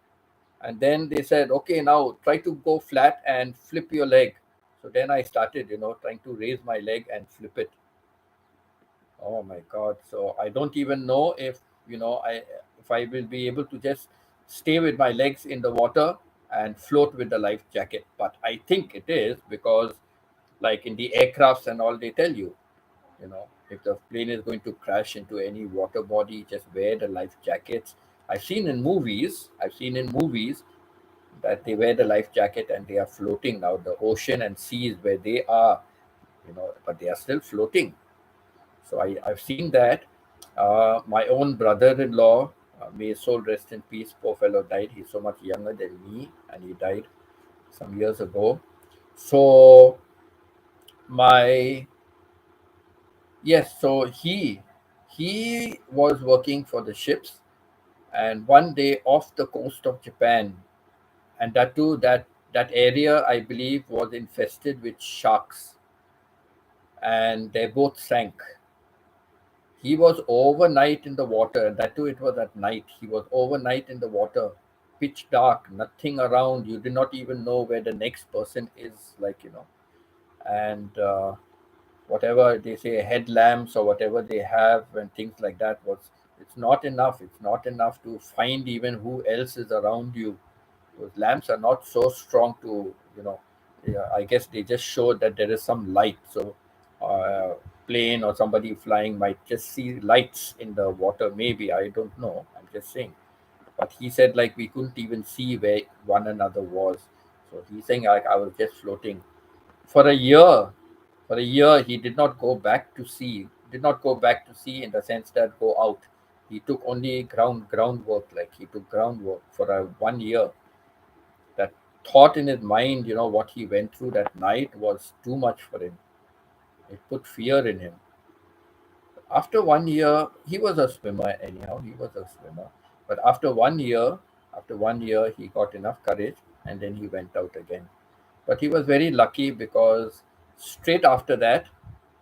Speaker 1: And then they said, okay, now try to go flat and flip your leg. So then I started, trying to raise my leg and flip it. Oh my God. So I don't even know if I will be able to just stay with my legs in the water and float with the life jacket. But I think it is because, like in the aircrafts and all, they tell you, if the plane is going to crash into any water body, just wear the life jackets. I've seen in movies that they wear the life jacket and they are floating. Now the ocean and seas where they are, but they are still floating. So I've seen that. My own brother-in-law, may his soul rest in peace, poor fellow died. He's so much younger than me, and he died some years ago. So my yes, so he was working for the ships, and one day off the coast of Japan, and that too, that area I believe was infested with sharks, and they both sank. He was overnight in the water. That too, it was at night. He was overnight in the water, pitch dark, nothing around. You do not even know where the next person is, like, and whatever they say, headlamps or whatever they have and things like that was, it's not enough. It's not enough to find even who else is around you. Those lamps are not so strong to, yeah, I guess they just show that there is some light. So plane or somebody flying might just see lights in the water. Maybe, I don't know. I'm just saying. But he said like we couldn't even see where one another was. So he's saying like I was just floating for a year. For a year, he did not go back to sea. Did not go back to sea in the sense that go out. He took only groundwork. Like he took groundwork for a 1 year. That thought in his mind, what he went through that night was too much for him. It put fear in him. After 1 year, he was a swimmer anyhow. He was a swimmer. But after 1 year, he got enough courage and then he went out again. But he was very lucky because straight after that,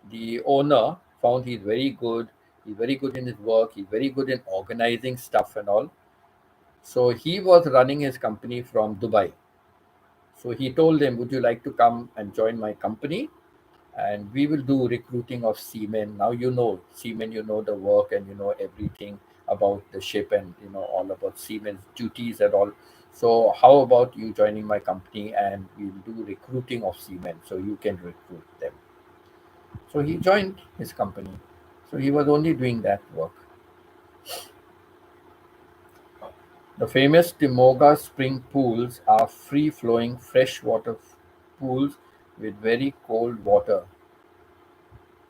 Speaker 1: the owner found he's very good. He's very good in his work. He's very good in organizing stuff and all. So he was running his company from Dubai. So he told them, would you like to come and join my company? And we will do recruiting of seamen. Now seamen, the work and everything about the ship and all about seamen's duties and all. So how about you joining my company and we'll do recruiting of seamen so you can recruit them. So he joined his company. So he was only doing that work. The famous Timoga spring pools are free-flowing freshwater pools with very cold water.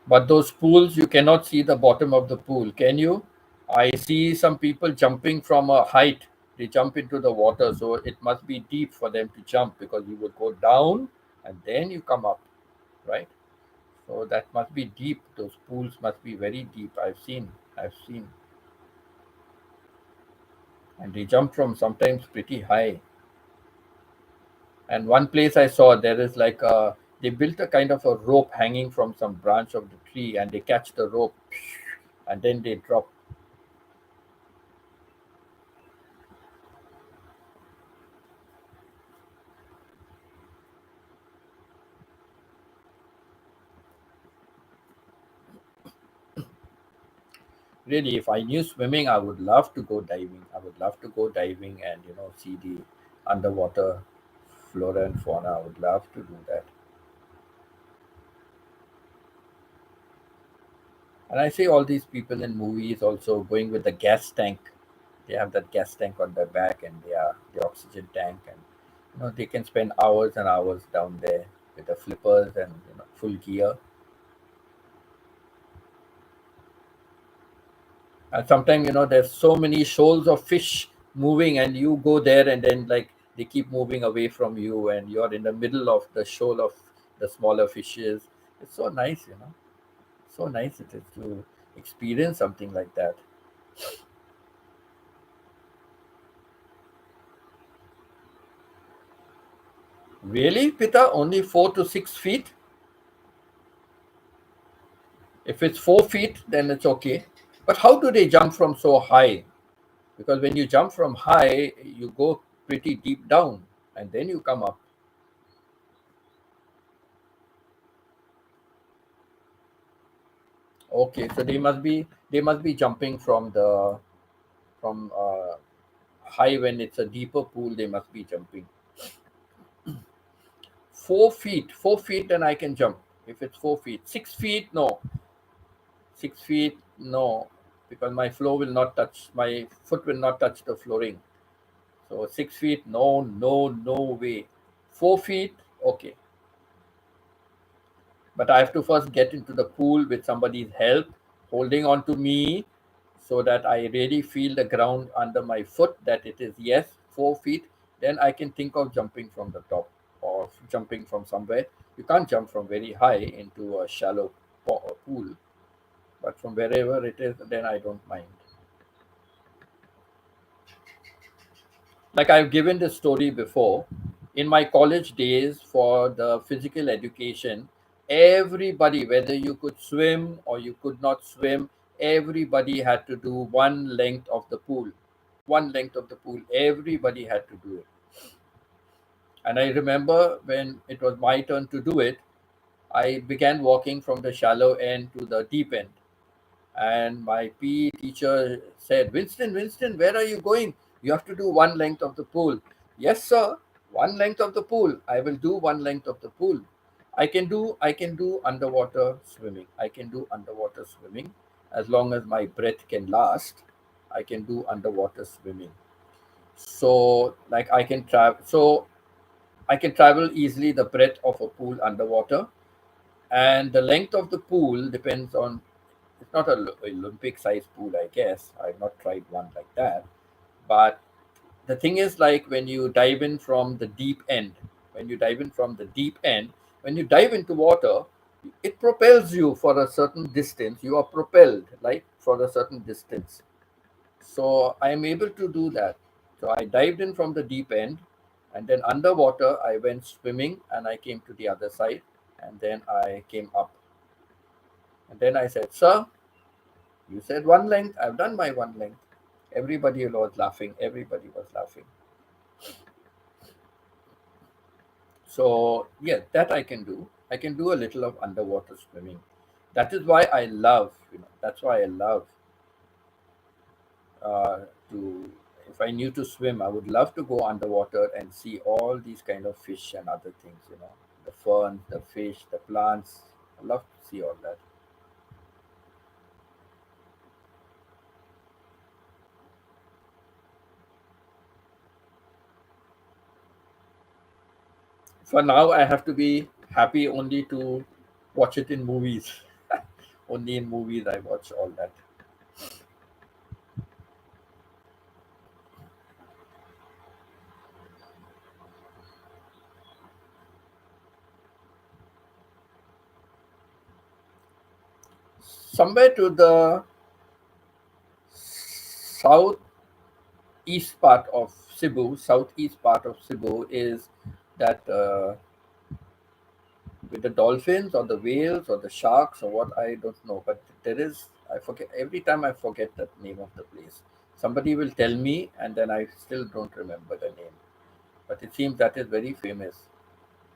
Speaker 1: But those pools, you cannot see the bottom of the pool, can you? I see some people jumping from a height. They jump into the water, so it must be deep for them to jump because you would go down and then you come up, right? So that must be deep. Those pools must be very deep. I've seen, and they jump from sometimes pretty high. And one place I saw, there is like a, they built a kind of a rope hanging from some branch of the tree, and they catch the rope, and then they drop. Really, if I knew swimming, I would love to go diving. I would love to go diving and see the underwater flora and fauna. I would love to do that. And I see all these people in movies also going with the gas tank. They have that gas tank on their back, and they are the oxygen tank, and they can spend hours and hours down there with the flippers and full gear. And sometimes there's so many shoals of fish moving, and you go there, and then like they keep moving away from you, and you're in the middle of the shoal of the smaller fishes. It's so nice, so nice it is to experience something like that. Really, Pita? Only 4 to 6 feet? If it's 4 feet, then it's okay. But how do they jump from so high? Because when you jump from high, you go pretty deep down, and then you come up. Okay, so they must be jumping from high. When it's a deeper pool, they must be jumping 4 feet. 4 feet, then I can jump. If it's 4 feet, 6 feet, no. 6 feet, no, because my foot will not touch the flooring. So 6 feet, no, no, no way. 4 feet, okay. But I have to first get into the pool with somebody's help, holding on to me, so that I really feel the ground under my foot, that it is, yes, 4 feet. Then I can think of jumping from the top or jumping from somewhere. You can't jump from very high into a shallow pool, but from wherever it is, then I don't mind. Like I've given this story before, in my college days for the physical education, everybody, whether you could swim or you could not swim, everybody had to do one length of the pool. One length of the pool, everybody had to do it. And I remember when it was my turn to do it, I began walking from the shallow end to the deep end. And my PE teacher said, Winston, where are you going? You have to do one length of the pool. Yes, sir. One length of the pool. I will do one length of the pool. I can do underwater swimming. I can do underwater swimming as long as my breath can last. I can do underwater swimming. So like I can travel easily the breadth of a pool underwater, and the length of the pool depends on, it's not a Olympic size pool, I guess. I've not tried one like that. But the thing is, like when you dive in from the deep end, when you dive in from the deep end, when you dive into water, it propels you for a certain distance. You are propelled like for a certain distance. So I am able to do that. So I dived in from the deep end, and then underwater I went swimming, and I came to the other side, and then I came up. And then I said, Sir, you said one length, I've done my one length. Everybody was laughing. Everybody was laughing. So, yeah, that I can do. I can do a little of underwater swimming. That is why I love, that's why I love to, if I knew to swim, I would love to go underwater and see all these kind of fish and other things, the ferns, the fish, the plants. I love to see all that. For now, I have to be happy only to watch it in movies. Only in movies I watch all that. Somewhere to the southeast part of southeast part of Cebu is that with the dolphins or the whales or the sharks or what, I don't know. But there is, I forget, every time I forget the name of the place. Somebody will tell me and then I still don't remember the name. But it seems that is very famous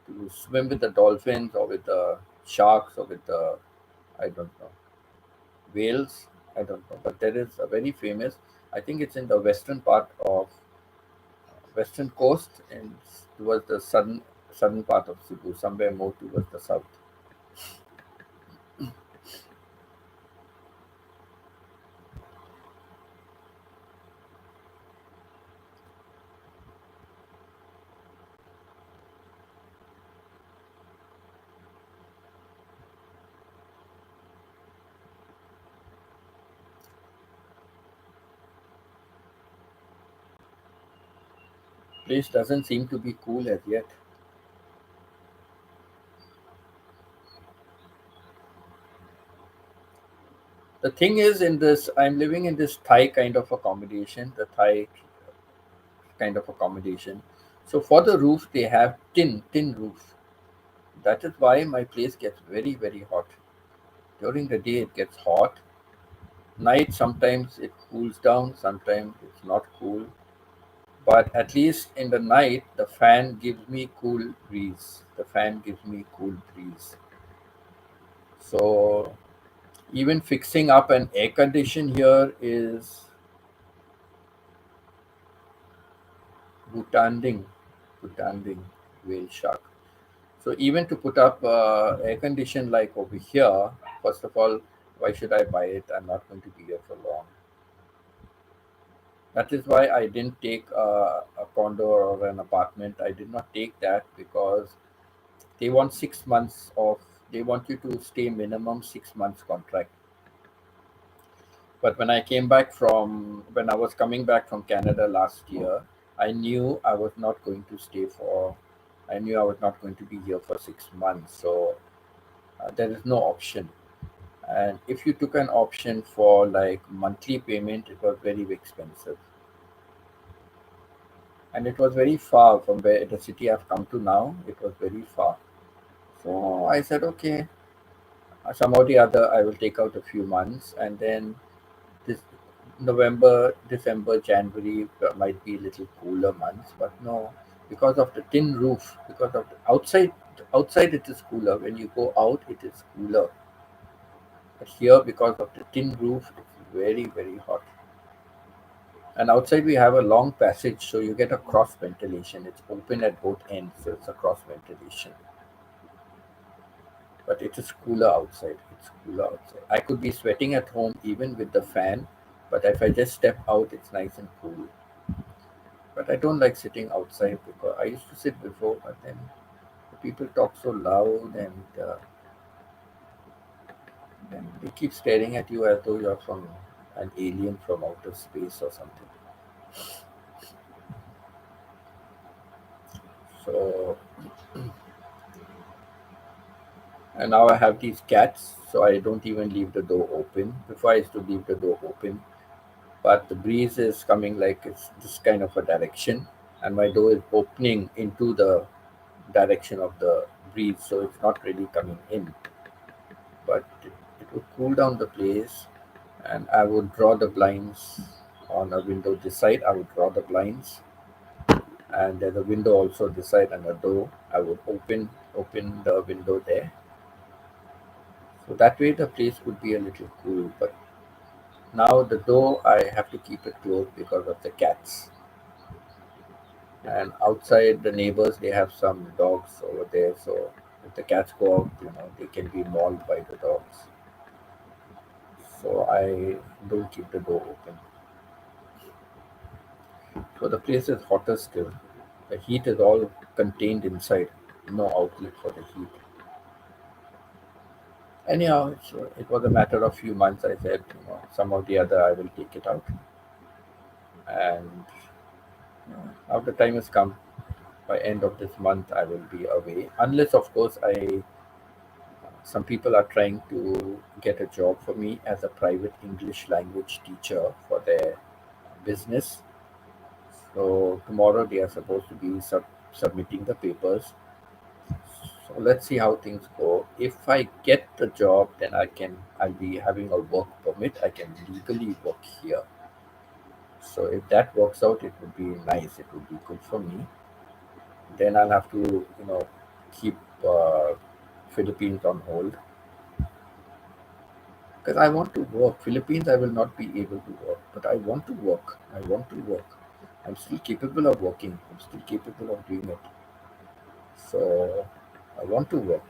Speaker 1: to swim with the dolphins or with the sharks or with the, I don't know, whales. I don't know. But there is a very famous, I think it's in the western part of western coast and towards the southern part of Cebu, somewhere more towards the south. Place doesn't seem to be cool as yet. The thing is, in this, I'm living in this Thai kind of accommodation, the Thai kind of accommodation. So for the roof, they have tin roof. That is why my place gets very, very hot. During the day, it gets hot. Night, sometimes it cools down, sometimes it's not cool. But at least in the night, the fan gives me cool breeze. The fan gives me cool breeze. So even fixing up an air condition here is Bhutanding, Bhutanding whale shark. So even to put up air condition like over here, first of all, why should I buy it? I'm not going to be here for long. That is why I didn't take a condo or an apartment. I did not take that because they want 6 months of. They want you to stay minimum 6 months contract. But when I was coming back from Canada last year, I knew I was not going to stay for. I knew I was not going to be here for 6 months. So there is no option. And if you took an option for like monthly payment, it was very expensive. And it was very far from where the city I've come to now. It was very far. So I said, okay, somehow or the other, I will take out a few months, and then this November, December, January might be a little cooler months, but no, because of the tin roof, because of the outside it is cooler. When you go out, it is cooler. But here, because of the tin roof, it's very, very hot. And outside we have a long passage, so you get a cross ventilation. It's open at both ends, so it's a cross ventilation. But it is cooler outside. It's cooler outside. I could be sweating at home even with the fan, but if I just step out, it's nice and cool. But I don't like sitting outside because I used to sit before, but then the people talk so loud and they keep staring at you as though you're from an alien from outer space or something. So, and now I have these cats, so I don't even leave the door open. Before I used to leave the door open, but the breeze is coming like it's this kind of a direction, and my door is opening into the direction of the breeze, so it's not really coming in. But it would cool down the place, and I would draw the blinds on a window this side. I would draw the blinds, and there's a window also this side and a door. I would open the window there, so that way the place would be a little cool. But now the door I have to keep it closed because of the cats. And outside the neighbors they have some dogs over there, so if the cats go out, they can be mauled by the dogs. So I don't keep the door open. So the place is hotter still. The heat is all contained inside. no outlet for the heat. Anyhow, it was a matter of few months. I said, some of the other I will take it out, and now the time has come. By end of this month, I will be away. Unless, of course, I some people are trying to get a job for me as a private English language teacher for their business. So tomorrow they are supposed to be submitting the papers. So let's see how things go. If I get the job, then I'll be having a work permit. I can legally work here. So if that works out, it would be nice. It would be good for me. Then I'll have to, keep Philippines on hold because I want to work. Philippines, I will not be able to work, but I want to work. I want to work. I'm still capable of working. I'm still capable of doing it. So I want to work.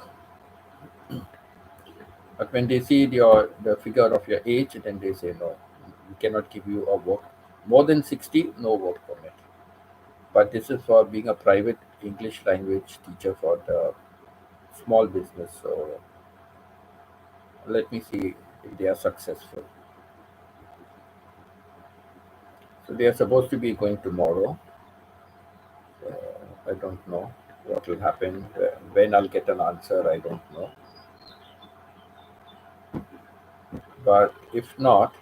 Speaker 1: But when they see the figure of your age, then they say no, we cannot give you a work more than 60, no work permit. But this is for being a private English language teacher for the small business. So let me see if they are successful. So they are supposed to be going tomorrow. I don't know what will happen. When I'll get an answer, I don't know. But if not,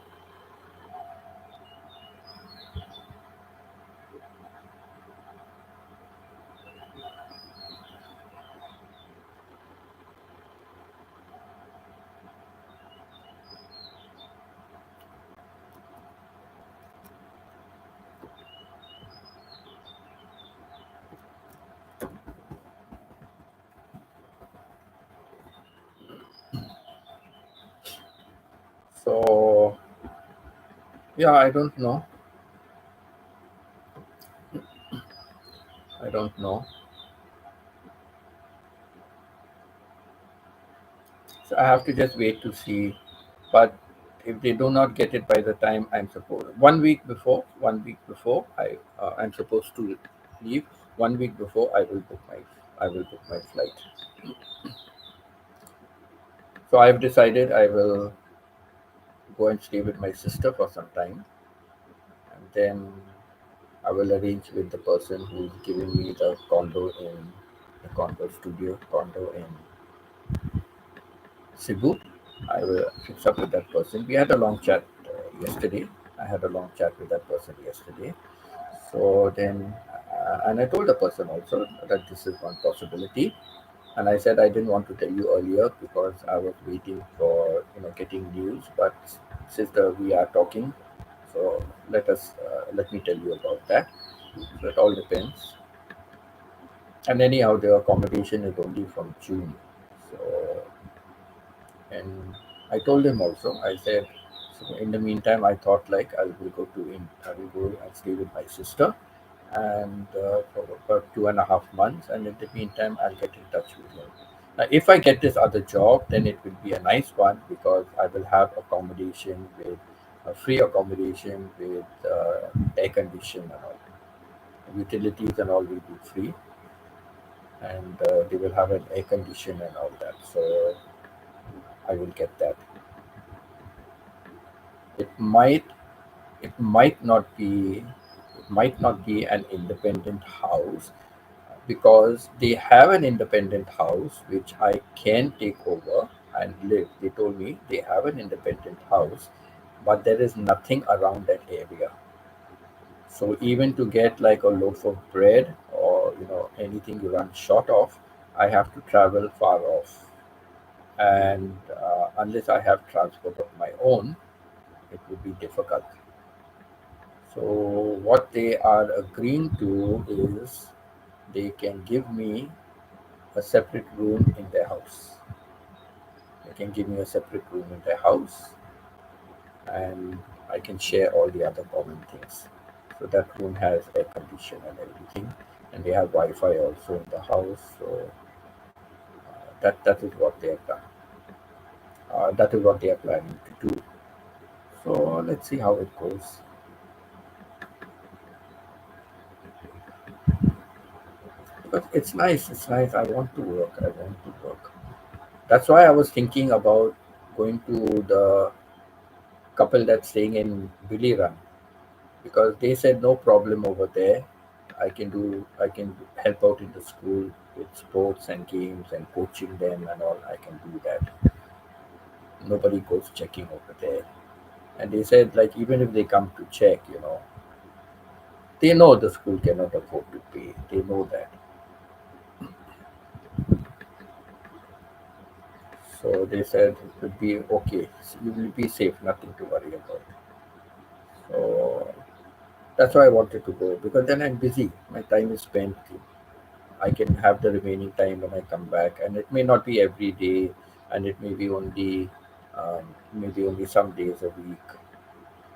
Speaker 1: so yeah, I don't know. I don't know. So I have to just wait to see. But if they do not get it by the time I'm supposed, 1 week before I'm supposed to leave. 1 week before I will book my flight. So I've decided I will go and stay with my sister for some time, and then I will arrange with the person who's giving me the condo studio condo in Cebu. I will fix up with that person. We had a long chat yesterday. I had a long chat with that person yesterday. So then, and I told the person also that this is one possibility. And I said I didn't want to tell you earlier because I was waiting for getting news. But since we are talking, so let me tell you about that. So it all depends. And anyhow, the accommodation is only from June. So and I told him also. I said, so in the meantime, I thought like I will go and stay with my sister, and for about 2.5 months, and in the meantime, I'll get in touch with him. Now, if I get this other job, then it will be a nice one because I will have accommodation with free accommodation with air condition and all. Utilities and all will be free, and they will have an air condition and all that. So I will get that. It might it might not be an independent house because they have an independent house which I can take over and live. They told me they have an independent house, but there is nothing around that area. So even to get like a loaf of bread or anything you run short of, I have to travel far off. And unless I have transport of my own, it would be difficult. So what they are agreeing to is they can give me a separate room in their house. They can give me a separate room in their house, and I can share all the other common things. So that room has air condition and everything, and they have Wi-Fi also in the house. So that is what they have done. That is what they are planning to do. So let's see how it goes. But it's nice. It's nice. I want to work. I want to work. That's why I was thinking about going to the couple that's staying in Billy Run, because they said no problem over there. I can help out in the school with sports and games and coaching them and all. I can do that. Nobody goes checking over there. And they said, like, even if they come to check, they know the school cannot afford to pay. They know that. So they said it would be okay. You will be safe, nothing to worry about. So that's why I wanted to go, because then I'm busy. My time is spent. I can have the remaining time when I come back, and it may not be every day, and it may be only some days a week,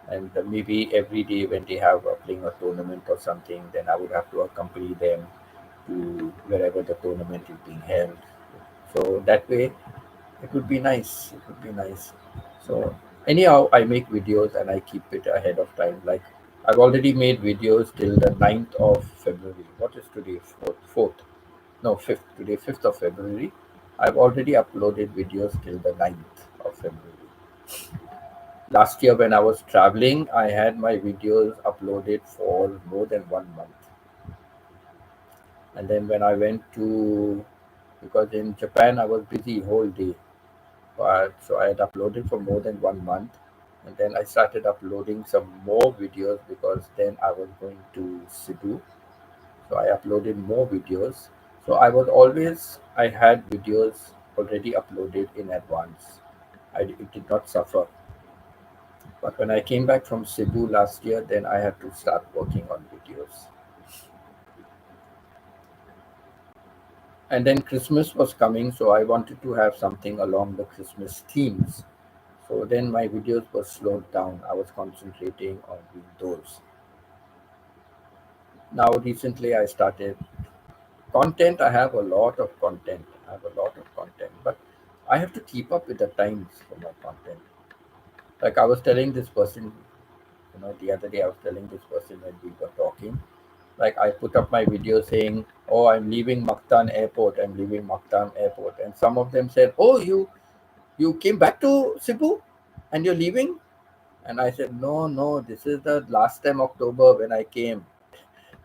Speaker 1: and maybe every day when they have playing a tournament or something, then I would have to accompany them to wherever the tournament is being held. So that way, it would be nice. It would be nice. So anyhow, I make videos and I keep it ahead of time. Like I've already made videos till the 9th of February. What is today? Fourth. No, 5th. Today, 5th of February. I've already uploaded videos till the 9th of February. Last year, when I was traveling, I had my videos uploaded for more than 1 month. And then when I went to, because in Japan I was busy whole day, but so I had uploaded for more than 1 month. And then I started uploading some more videos because then I was going to Cebu. So I uploaded more videos. So I had videos already uploaded in advance. It did not suffer. But when I came back from Cebu last year, then I had to start working on videos. And then Christmas was coming, so I wanted to have something along the Christmas themes. So then my videos were slowed down. I was concentrating on doing those. Now recently I started content. I have a lot of content. I have a lot of content, but I have to keep up with the times for my content. Like I was telling this person, the other day I was telling this person when we were talking. Like I put up my video saying, "Oh, I'm leaving Mactan Airport. I'm leaving Mactan Airport," and some of them said, "Oh, you came back to Cebu, and you're leaving?" And I said, "No, no. This is the last time October when I came."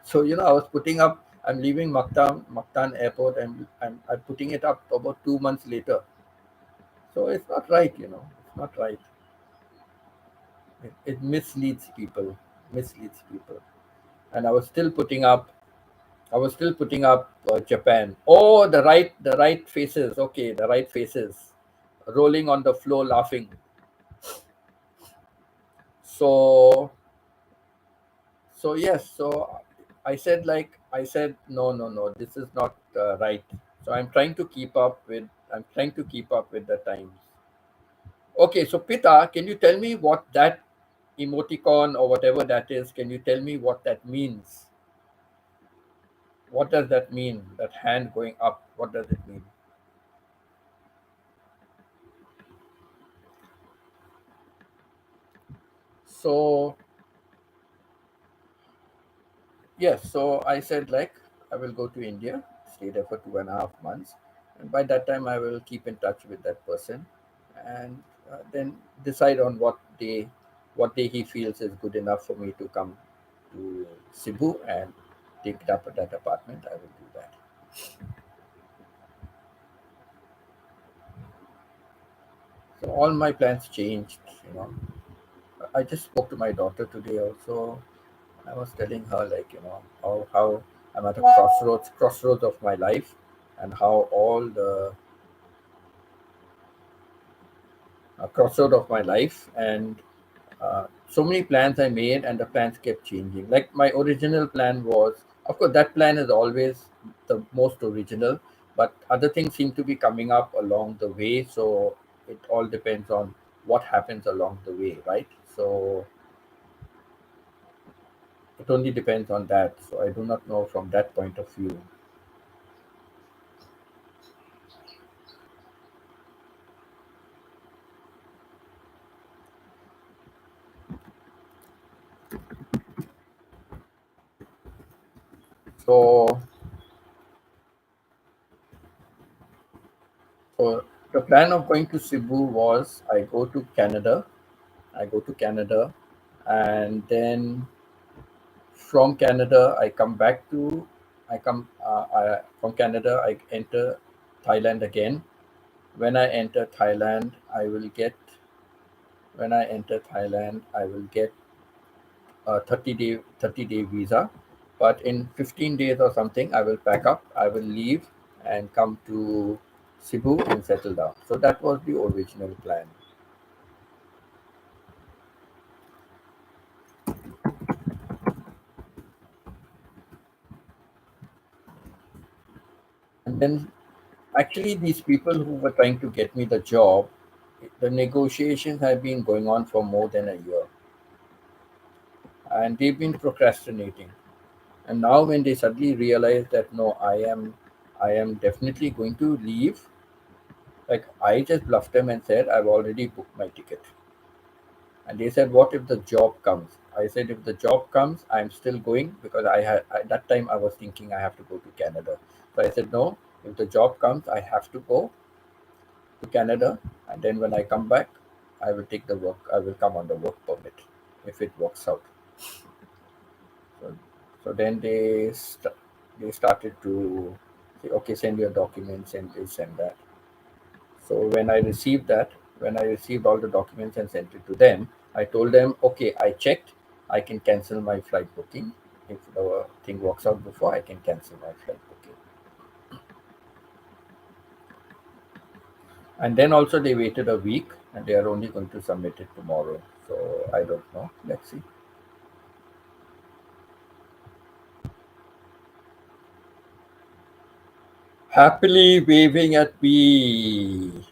Speaker 1: So I was putting up. I'm leaving Mactan Airport, and I'm putting it up about 2 months later. So it's not right. It's not right. It misleads people. Misleads people. And I was still putting up Japan. Oh, the right faces. Okay, the right faces, rolling on the floor, laughing. So, so yes. So I said, no, no, no. This is not right. So I'm trying to keep up with the times. Okay. So Pita, can you tell me what that emoticon or whatever that is? Can you tell me what that means? What does that mean? That hand going up. What does it mean? So yes, so I said like I will go to India, stay there for 2.5 months, and by that time I will keep in touch with that person, and then decide on what day he feels is good enough for me to come to Cebu and take it up at that apartment. I will do that. So all my plans changed. I just spoke to my daughter today also. I was telling her like how I'm at a crossroads of my life, and how all the crossroad of my life, and so many plans I made, and the plans kept changing. Like my original plan was, of course, that plan is always the most original, but other things seem to be coming up along the way. So it all depends on what happens along the way, right? So it only depends on that. So I do not know from that point of view. So The plan of going to Cebu was I go to Canada. I go to Canada, and then from Canada I come back to. From Canada. I enter Thailand again. When I enter Thailand, I will get. When I enter Thailand, I will get a 30-day visa. But in 15 days or something, I will pack up. I will leave and come to Cebu and settle down. So that was the original plan. And then actually, these people who were trying to get me the job, the negotiations have been going on for more than a year, and they've been procrastinating. And now, when they suddenly realize that no, I am definitely going to leave. Like I just bluffed them and said I've already booked my ticket, and they said, "What if the job comes?" I said, "If the job comes, I'm still going because I had at that time I was thinking I have to go to Canada." So I said, "No, if the job comes, I have to go to Canada, and then when I come back, I will take the work. I will come on the work permit if it works out." So, so then they started to say, "Okay, send your documents and this and that." So when I received all the documents and sent it to them, I told them, "Okay, I checked. I can cancel my flight booking. If the thing works out before, I can cancel my flight booking." And then also they waited a week, and they are only going to submit it tomorrow. So I don't know. Let's see. Happily waving at me.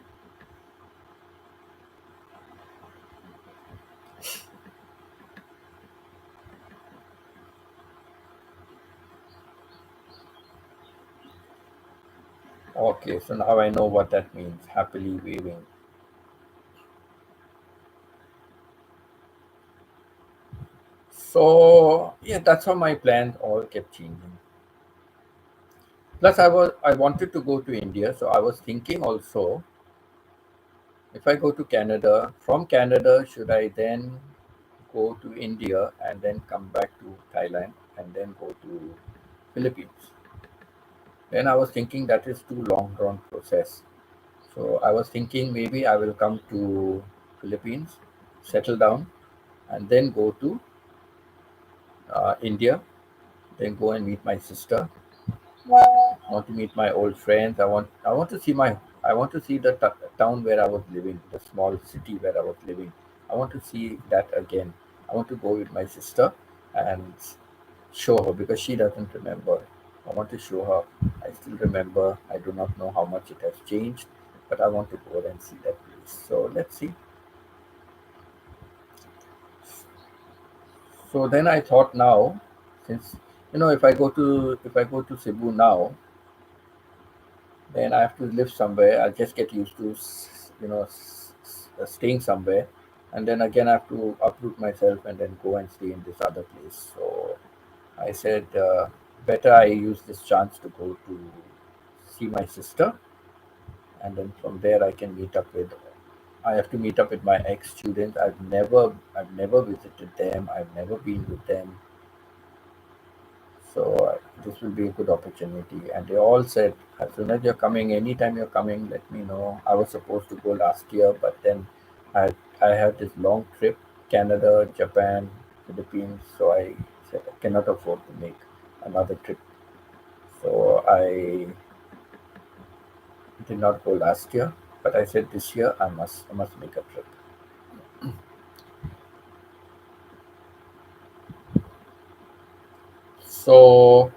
Speaker 1: Okay, so now I know what that means. Happily waving. So yeah, that's how my plans all kept changing. Plus, I wanted to go to India, so I was thinking also if I go to Canada, from Canada, should I then go to India and then come back to Thailand and then go to Philippines? Then I was thinking that is too long drawn process. So I was thinking maybe I will come to Philippines, settle down, and then go to India, then go and meet my sister. I want to meet my old friends. I want to see my I want to see the town where I was living, the small city where I was living. I want to see that again. I want to go with my sister and show her because she doesn't remember. I want to show her. I still remember. I do not know how much it has changed, but I want to go and see that place. So let's see. So then I thought now, since if I go to Cebu now, then I have to live somewhere. I'll just get used to, staying somewhere, and then again I have to uproot myself and then go and stay in this other place. So I said, better I use this chance to go to see my sister, and then from there I can meet up with. I have to meet up with my ex students. I've never visited them. I've never been with them. So this will be a good opportunity. And they all said, as soon as you're coming, anytime you're coming, let me know. I was supposed to go last year, but then I I had this long trip, Canada, Japan, Philippines. So I said I cannot afford to make another trip. So I did not go last year, but I said this year I must make a trip. So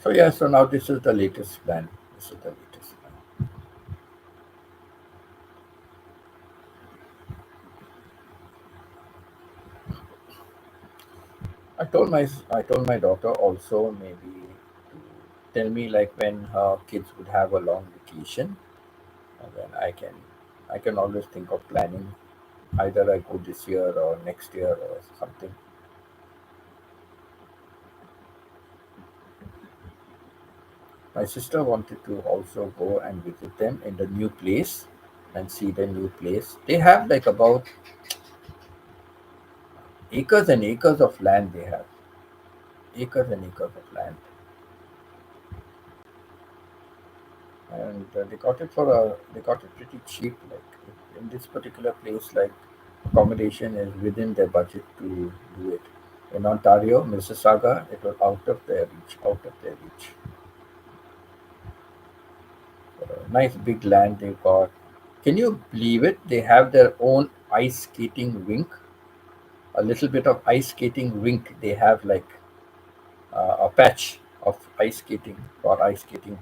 Speaker 1: yeah. So now this is the latest plan. This is the latest plan. I told my daughter also maybe to tell me like when her kids would have a long vacation, and then I can always think of planning. Either I go this year or next year or something. My sister wanted to also go and visit them in the new place and see the new place. They have like about acres and acres of land. They have acres and acres of land, and they got it pretty cheap. Like in this particular place, like accommodation is within their budget to do it. In Ontario, Mississauga, it was out of their reach. Out of their reach. Nice big land they got. Can you believe it? They have their own ice skating rink, a little bit of ice skating rink. They have like a patch of ice skating for ice skating.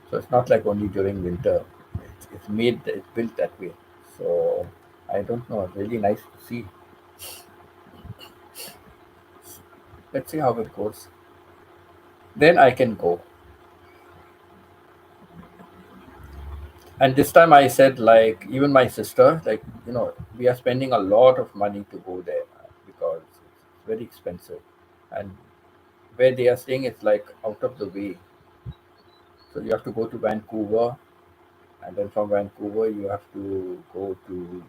Speaker 1: So it's not like only during winter. It's built that way. So I don't know. Really nice to see. Let's see how it goes. Then I can go. And this time I said, like, even my sister, like, we are spending a lot of money to go there because it's very expensive. And where they are staying, it's like out of the way. So you have to go to Vancouver, and then from Vancouver, you have to go to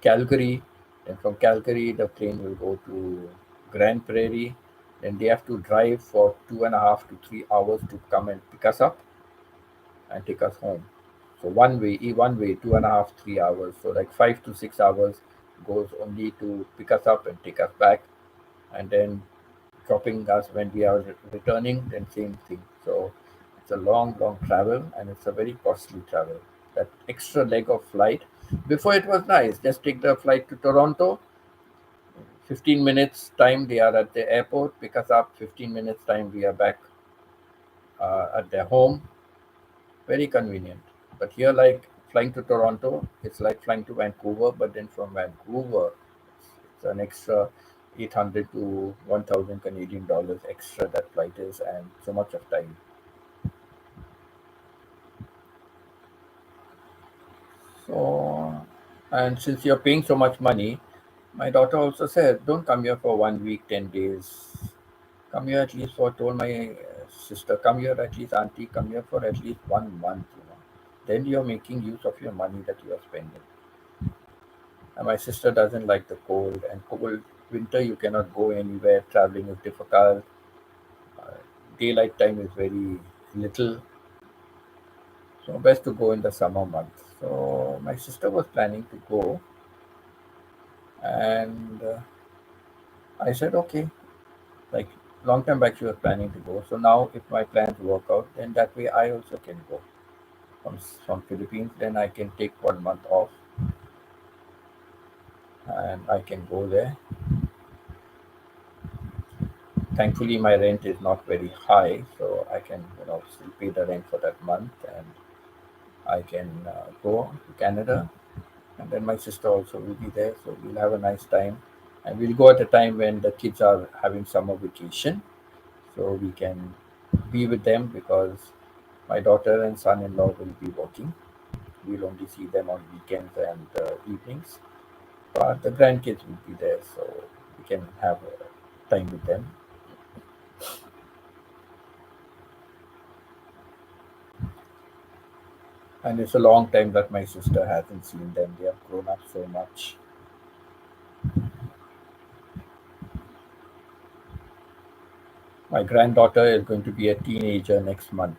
Speaker 1: Calgary. Then from Calgary, the plane will go to Grand Prairie. Then they have to drive for 2.5 to 3 hours to come and pick us up and take us home. So one way, 2.5, 3 hours. So like 5 to 6 hours goes only to pick us up and take us back, and then dropping us when we are returning. Then same thing. So it's a long, long travel, and it's a very costly travel. That extra leg of flight. Before it was nice. Just take the flight to Toronto. 15 minutes time they are at the airport. Pick us up. 15 minutes time we are back at their home. Very convenient. But here, like flying to Toronto, it's like flying to Vancouver, but then from Vancouver, it's an extra 800 to 1,000 Canadian dollars extra that flight is, and so much of time. So, and since you're paying so much money, my daughter also said, don't come here for 1 week, 10 days. Come here at least for, told my sister, come here at least, auntie, come here for at least 1 month. Then you're making use of your money that you are spending. And my sister doesn't like the cold, and cold winter you cannot go anywhere. Traveling is difficult. Uh, Daylight time is very little, so best to go in the summer months. So my sister was planning to go, and I said okay. Like long time back, she was planning to go. So now, if my plans work out, then that way I also can go from Philippines. Then I can take 1 month off, and I can go there. Thankfully, my rent is not very high, so I can still pay the rent for that month, and I can go to Canada. And then my sister also will be there, so we'll have a nice time. And we'll go at a time when the kids are having summer vacation, so we can be with them because my daughter and son-in-law will be working. We'll only see them on weekends and evenings, but the grandkids will be there, so we can have time with them. And it's a long time that my sister hasn't seen them. They have grown up so much. My granddaughter is going to be a teenager next month.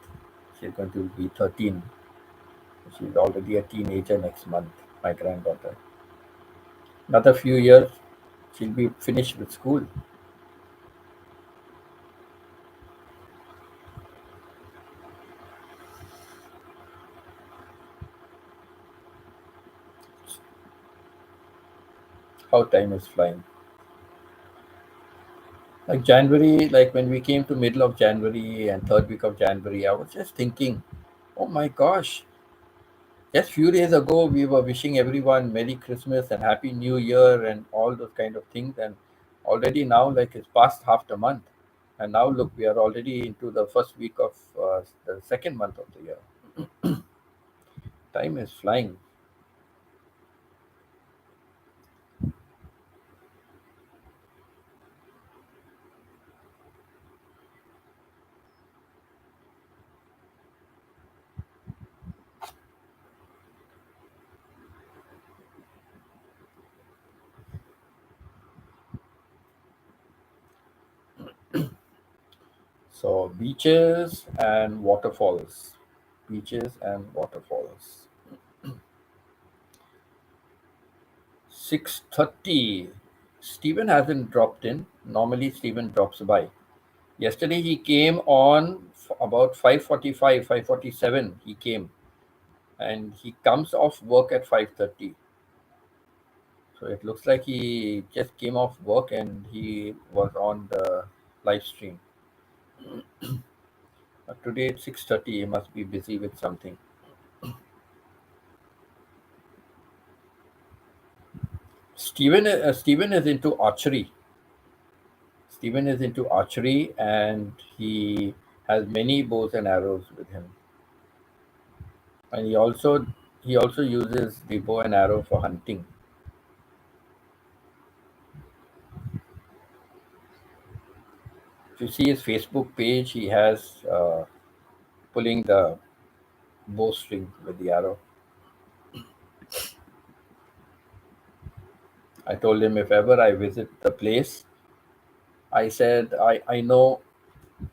Speaker 1: She's going to be 13. She's already a teenager next month, my granddaughter. Another few years, she'll be finished with school. How time is flying. Like January, like when we came to middle of January and third week of January, I was just thinking, oh my gosh, just few days ago, we were wishing everyone Merry Christmas and Happy New Year and all those kind of things. And already now, like it's past half the month. And now, look, we are already into the first week of the second month of the year. Time is flying. So beaches and waterfalls. Beaches and waterfalls. 6:30. Stephen hasn't dropped in. Normally Stephen drops by. Yesterday he came on about 5:45, 5:47 he came, and he comes off work at 5:30. So it looks like he just came off work and he was on the live stream. But today at 6:30 he must be busy with something. Stephen is into archery. Stephen is into archery and he has many bows and arrows with him. And he also uses the bow and arrow for hunting. If you see his Facebook page, he has pulling the bowstring with the arrow. I told him if ever I visit the place, I said I know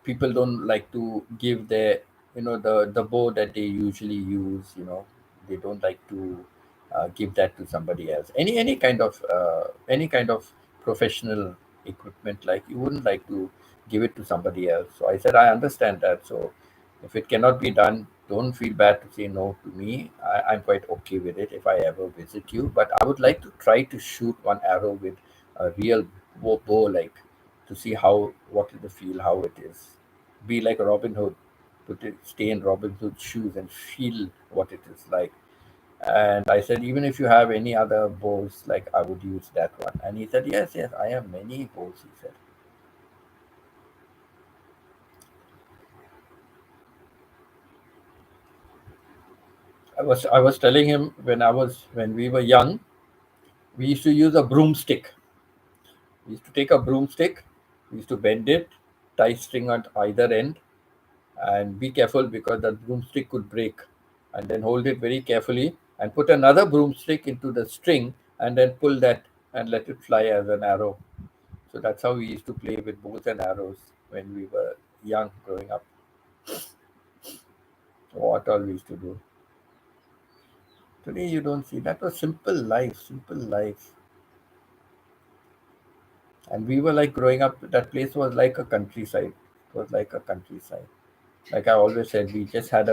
Speaker 1: people don't like to give their the bow that they usually use. They don't like to give that to somebody else. Any kind of professional equipment, like you wouldn't like to give it to somebody else. So I said I understand that. So if it cannot be done, don't feel bad to say no to me. I'm quite okay with it if I ever visit you, but I would like to try to shoot one arrow with a real bow, like to see what is the feel, how it is. Be like Robin Hood, stay in Robin Hood's shoes and feel what it is like. And I said, even if you have any other bows, like I would use that one. And he said, yes, yes, I have many bows. He said, I was telling him when we were young, we used to use a broomstick. We used to take a broomstick, we used to bend it, tie string at either end, and be careful because the broomstick could break, and then hold it very carefully and put another broomstick into the string and then pull that and let it fly as an arrow. So that's how we used to play with bows and arrows when we were young, growing up. What all we used to do. Today you don't see. That was simple life, simple life. And we were like growing up, that place was like a countryside. It was like a countryside. Like I always said, we just had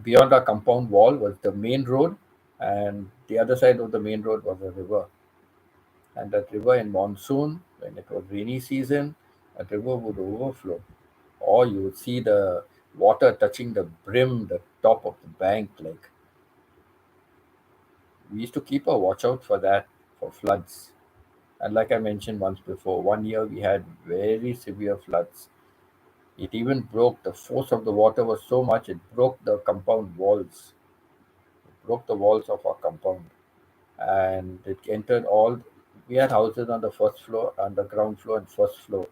Speaker 1: beyond our compound wall was the main road, and the other side of the main road was a river. And that river in monsoon, when it was rainy season, that river would overflow, or you would see the water touching the brim, the top of the bank. Like we used to keep a watch out for that, for floods. And like I mentioned once before, one year we had very severe floods. It even broke, the force of the water was so much it broke the compound walls, broke the walls of our compound. And it entered all. We had houses on the first floor, on the ground floor and first floor.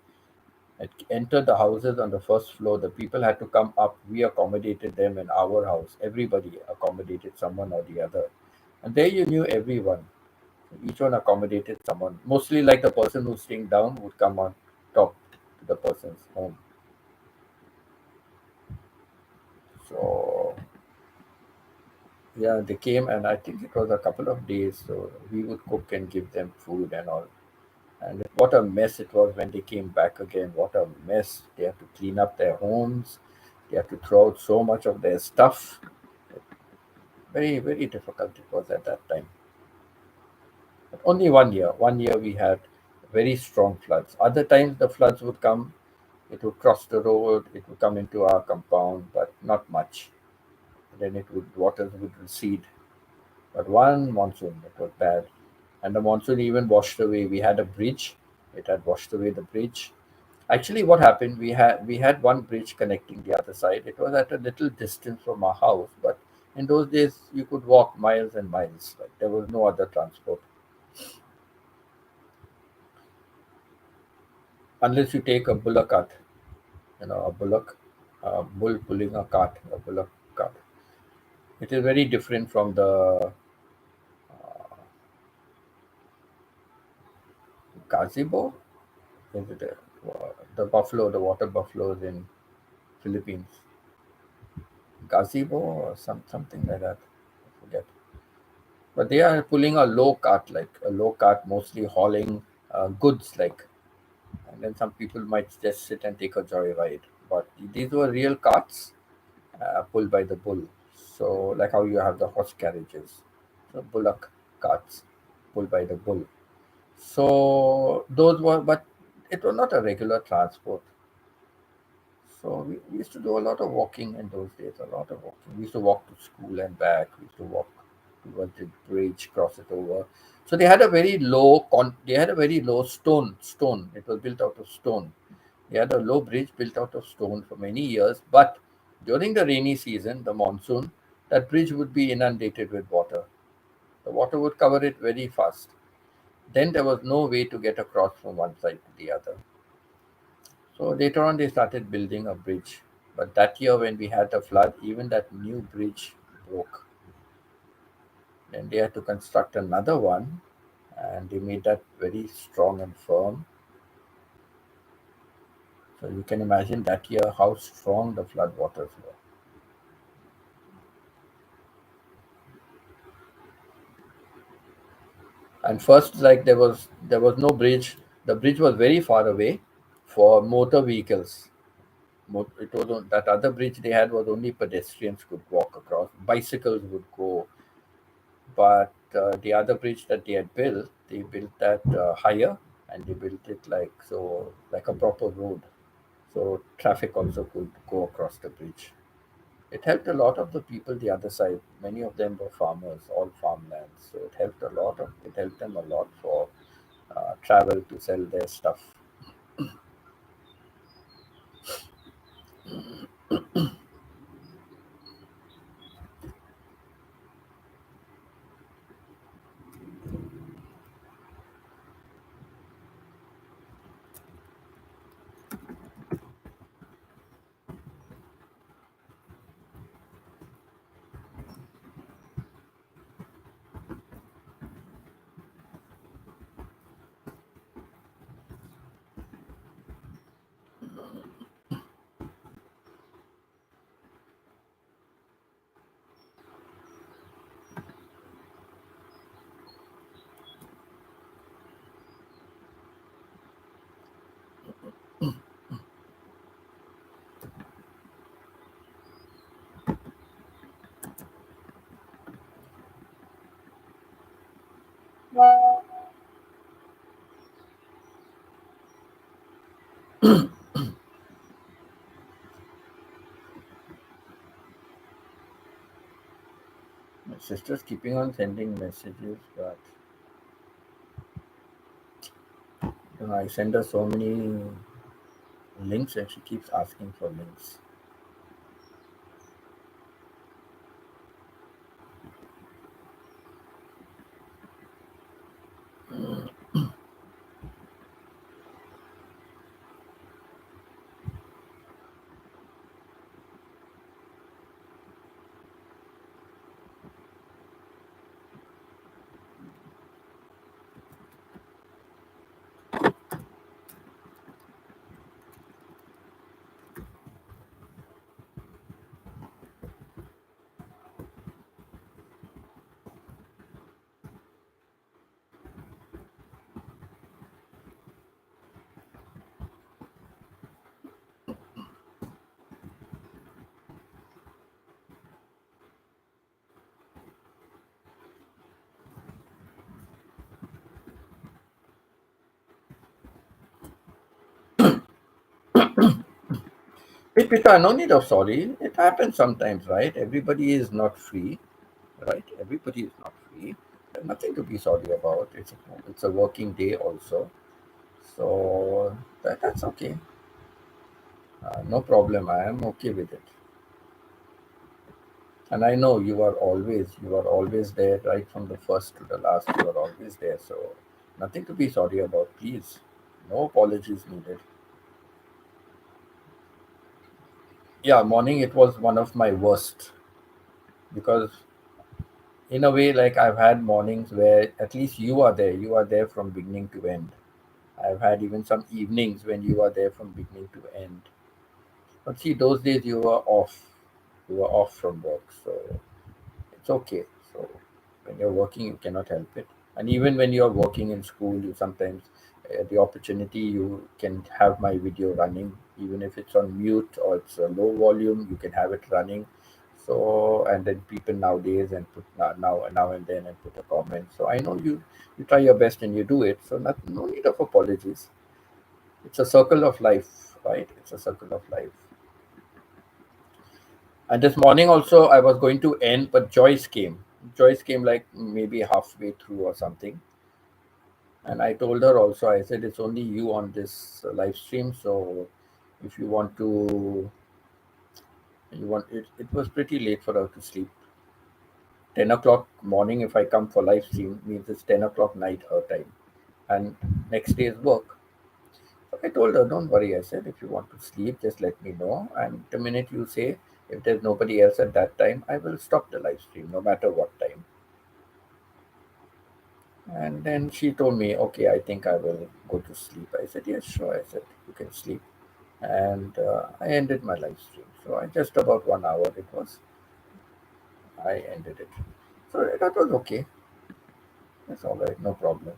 Speaker 1: It entered the houses on the first floor. The people had to come up. We accommodated them in our house. Everybody accommodated someone or the other. And there you knew everyone. Each one accommodated someone. Mostly like the person who's staying down would come on top to the person's home. So yeah, they came and I think it was a couple of days. So we would cook and give them food and all. And what a mess it was when they came back again. What a mess. They have to clean up their homes. They have to throw out so much of their stuff. Very, very difficult it was at that time. But only 1 year. 1 year we had very strong floods. Other times the floods would come, it would cross the road, it would come into our compound, but not much. Then waters would recede. But one monsoon, it was bad. And the monsoon even washed away. We had a bridge. It had washed away the bridge. Actually, what happened? We had one bridge connecting the other side. It was at a little distance from our house, but in those days you could walk miles and miles. Like there was no other transport unless you take a bullock cart. A bullock, a bull pulling a cart, a bullock cart. It is very different from the gazebo. Is it? The buffalo, the water buffaloes in Philippines, gazebo or something like that. I forget. But they are pulling a low cart, like a low cart, mostly hauling goods, like. And then some people might just sit and take a joyride. But these were real carts pulled by the bull. So, like how you have the horse carriages, so bullock carts pulled by the bull. So those were, but it was not a regular transport. So we used to do a lot of walking in those days, a lot of walking. We used to walk to school and back. We used to walk towards the bridge, cross it over. So they had a very low they had a very low stone. It was built out of stone. They had a low bridge built out of stone for many years, but during the rainy season, the monsoon, that bridge would be inundated with water. The water would cover it very fast. Then there was no way to get across from one side to the other. So later on, they started building a bridge. But that year, when we had the flood, even that new bridge broke. Then they had to construct another one, and they made that very strong and firm. So you can imagine that year how strong the flood waters were. And first, like there was no bridge. The bridge was very far away for motor vehicles. It was that other bridge they had was only pedestrians could walk across. Bicycles would go, but the other bridge that they built that higher, and they built it like so, like a proper road. So traffic also could go across the bridge. It helped a lot of the people the other side. Many of them were farmers, all farmlands. So it helped them a lot for travel to sell their stuff. My sister's keeping on sending messages, but I send her so many links, and she keeps asking for links. Hey, Peter, no need of sorry. It happens sometimes, right? Everybody is not free, right? Everybody is not free. There's nothing to be sorry about. It's a working day also, so that's okay. No problem. I am okay with it. And I know you are always there, right from the first to the last. You are always there, so nothing to be sorry about. Please, no apologies needed. Yeah, morning it was one of my worst because in a way, like I've had mornings where at least you are there. You are there from beginning to end. I've had even some evenings when you are there from beginning to end. But see, those days you were off. You were off from work, so it's okay. So when you're working, you cannot help it. And even when you're working in school, you sometimes the opportunity you can have my video running, even if it's on mute or it's a low volume, you can have it running. So and then people nowadays and put now and then and put a comment. So I know you try your best and you do it. So no need of apologies. It's a circle of life, right? It's a circle of life. And this morning also, I was going to end, but Joyce came. Joyce came like maybe halfway through or something. And I told her also, I said, it's only you on this live stream. So if you want to, you want it, it was pretty late for her to sleep. 10 o'clock morning, if I come for live stream, means it's 10 o'clock night her time. And next day's work. So I told her, don't worry. I said, if you want to sleep, just let me know. And the minute you say, if there's nobody else at that time, I will stop the live stream, no matter what time. And then she told me, okay, I think I will go to sleep. I said, yes, sure. I said, you can sleep. And I ended my live stream. So I just about 1 hour it was, I ended it. So that was okay. That's all right, no problem.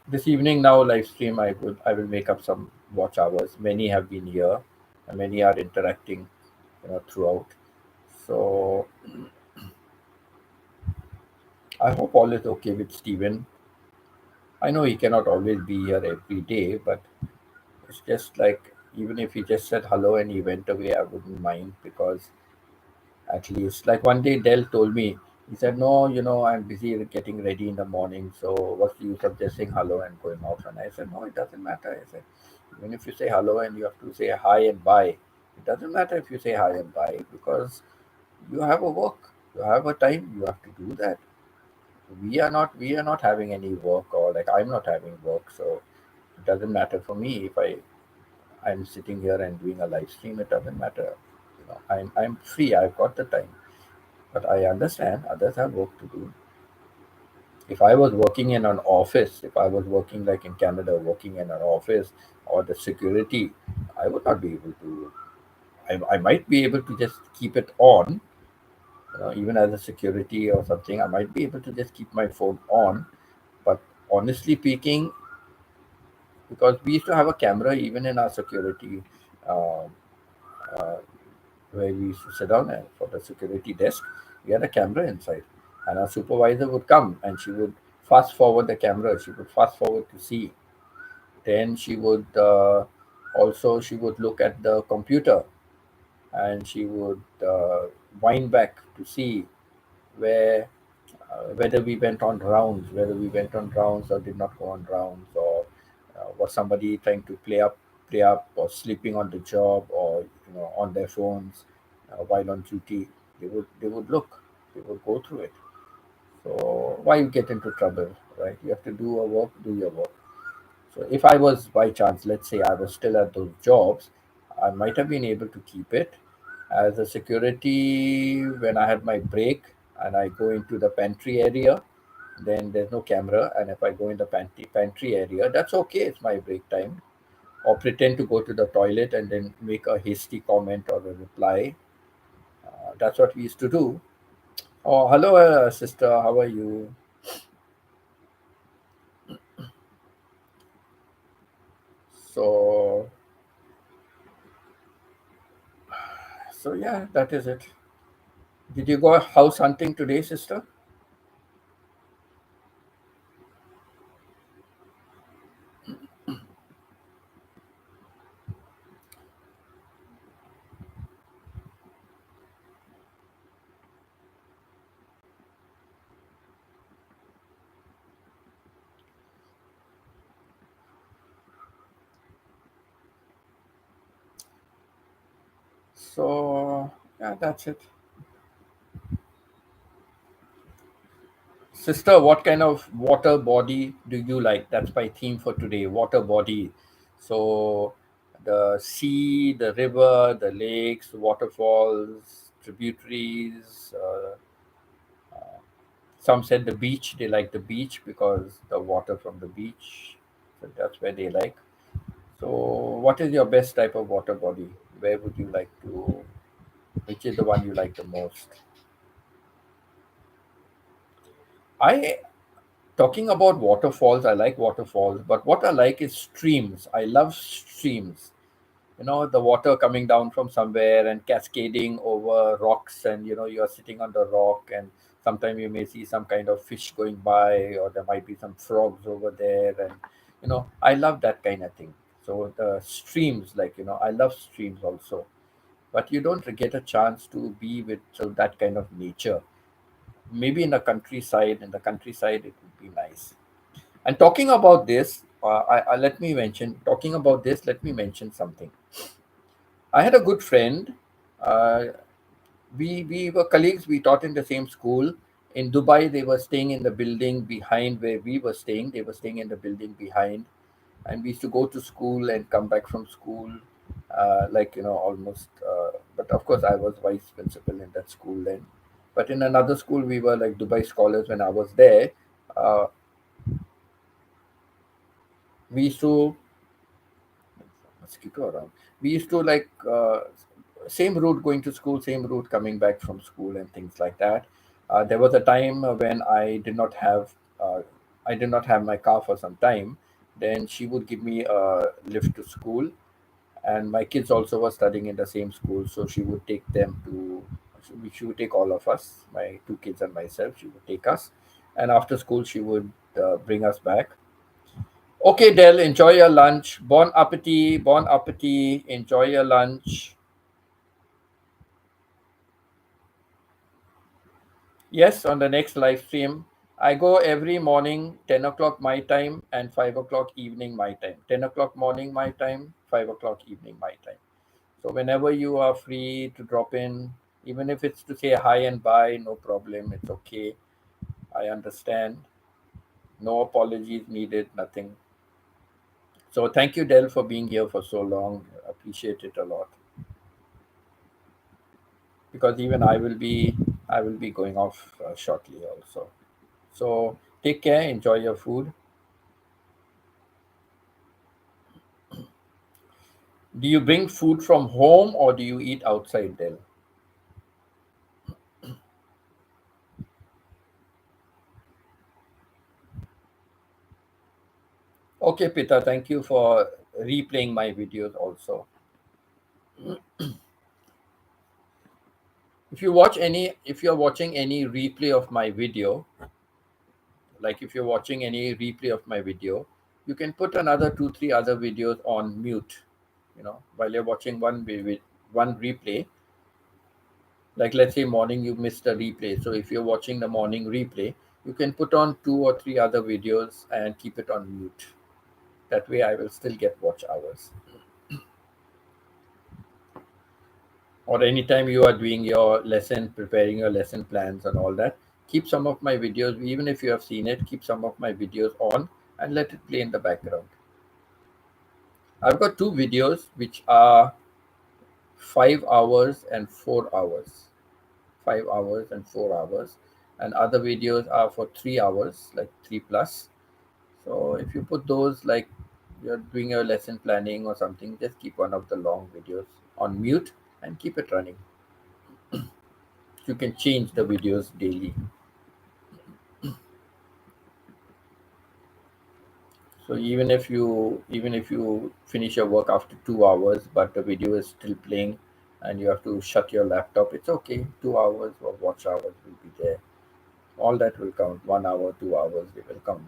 Speaker 1: This evening now live stream, I will make up some watch hours. Many have been here, and many are interacting, throughout. So I hope all is okay with Stephen. I know he cannot always be here every day, but it's just like even if he just said hello and he went away, I wouldn't mind because at least like one day Dell told me, he said, no, I'm busy getting ready in the morning, so what's the use of just saying hello and going off? And I said, no, it doesn't matter. I said, even if you say hello and you have to say hi and bye, it doesn't matter if you say hi and bye because you have a work, you have a time, you have to do that. We are not having any work, or like I'm not having work, so it doesn't matter for me if I'm sitting here and doing a live stream. It doesn't matter. I'm free. I've got the time. But I understand others have work to do. If I was working in an office, if I was working like in Canada, working in an office or the security, I would not be able to. I might be able to just keep it on, even as a security or something. I might be able to just keep my phone on. But honestly speaking, because we used to have a camera even in our security. Uh, uh, where we used to sit down and for the security desk, we had a camera inside. And our supervisor would come and she would fast forward the camera. She would fast forward to see. Then she would look at the computer and she would wind back to see where whether we went on rounds, whether we went on rounds or did not go on rounds, or was somebody trying to play up, or sleeping on the job, or on their phones while on duty. They would look, they would go through it. So why you get into trouble, right? You have to do a work, do your work. So if I was by chance, let's say I was still at those jobs, I might have been able to keep it as a security when I had my break and I go into the pantry area. Then there's no camera, and if I go in the pantry area, that's okay. It's my break time. Or pretend to go to the toilet and then make a hasty comment or a reply. That's what we used to do. Oh, hello, sister. How are you? So, so yeah, that is it. Did you go house hunting today, sister? So, yeah, that's it. Sister, what kind of water body do you like? That's my theme for today, water body. So, the sea, the river, the lakes, waterfalls, tributaries, Some said the beach. They like the beach because the water from the beach. So that's where they like. So, what is your best type of water body? Where would you like to? Which is the one you like the most? I Talking about waterfalls. I like waterfalls, but what I like is streams. I love streams. The water coming down from somewhere and cascading over rocks, and you're sitting on the rock, and sometimes you may see some kind of fish going by, or there might be some frogs over there, and I love that kind of thing. So the streams, like, I love streams also, but you don't get a chance to be with that kind of nature. Maybe in the countryside it would be nice. And talking about this, let me mention, talking about this, let me mention something. I had a good friend. Uh, we were colleagues. We taught in the same school. In Dubai, they were staying in the building behind where we were staying. They were staying in the building behind, and we used to go to school and come back from school, like almost. But of course, I was vice principal in that school then. But in another school, we were like Dubai scholars when I was there. Uh, we used to mosquito around. We used to like same route going to school, same route coming back from school, and things like that. There was a time when I did not have my car for some time. Then she would give me a lift to school, and my kids also were studying in the same school, so she would take them to. She would take all of us, my two kids and myself. She would take us, and after school, she would bring us back. Okay, Del, enjoy your lunch. Bon appetit, bon appetit. Enjoy your lunch. Yes, on the next live stream. I go every morning, 10 o'clock my time and 5 o'clock evening my time. 10 o'clock morning my time, 5 o'clock evening my time. So whenever you are free to drop in, even if it's to say hi and bye, no problem. It's okay. I understand. No apologies needed, nothing. So thank you, Del, for being here for so long. Appreciate it a lot. Because even I will be going off shortly also. So take care, enjoy your food. Do you bring food from home or do you eat outside there? Okay, Pita, thank you for replaying my videos also. If you're watching any replay of my video, like if you're watching any replay of my video, you can put another two, three other videos on mute. While you're watching one replay, like let's say morning you missed a replay. So if you're watching the morning replay, you can put on two or three other videos and keep it on mute. That way I will still get watch hours. Or anytime you are doing your lesson, preparing your lesson plans and all that, keep some of my videos, even if you have seen it, keep some of my videos on and let it play in the background. I've got two videos which are 5 hours and 4 hours. 5 hours and 4 hours. And other videos are for 3 hours, like three plus. So if you put those, like you're doing your lesson planning or something, just keep one of the long videos on mute and keep it running. You can change the videos daily. So even if you finish your work after 2 hours, but the video is still playing, and you have to shut your laptop, it's okay. 2 hours of watch hours will be there. All that will count. 1 hour, 2 hours, they will count.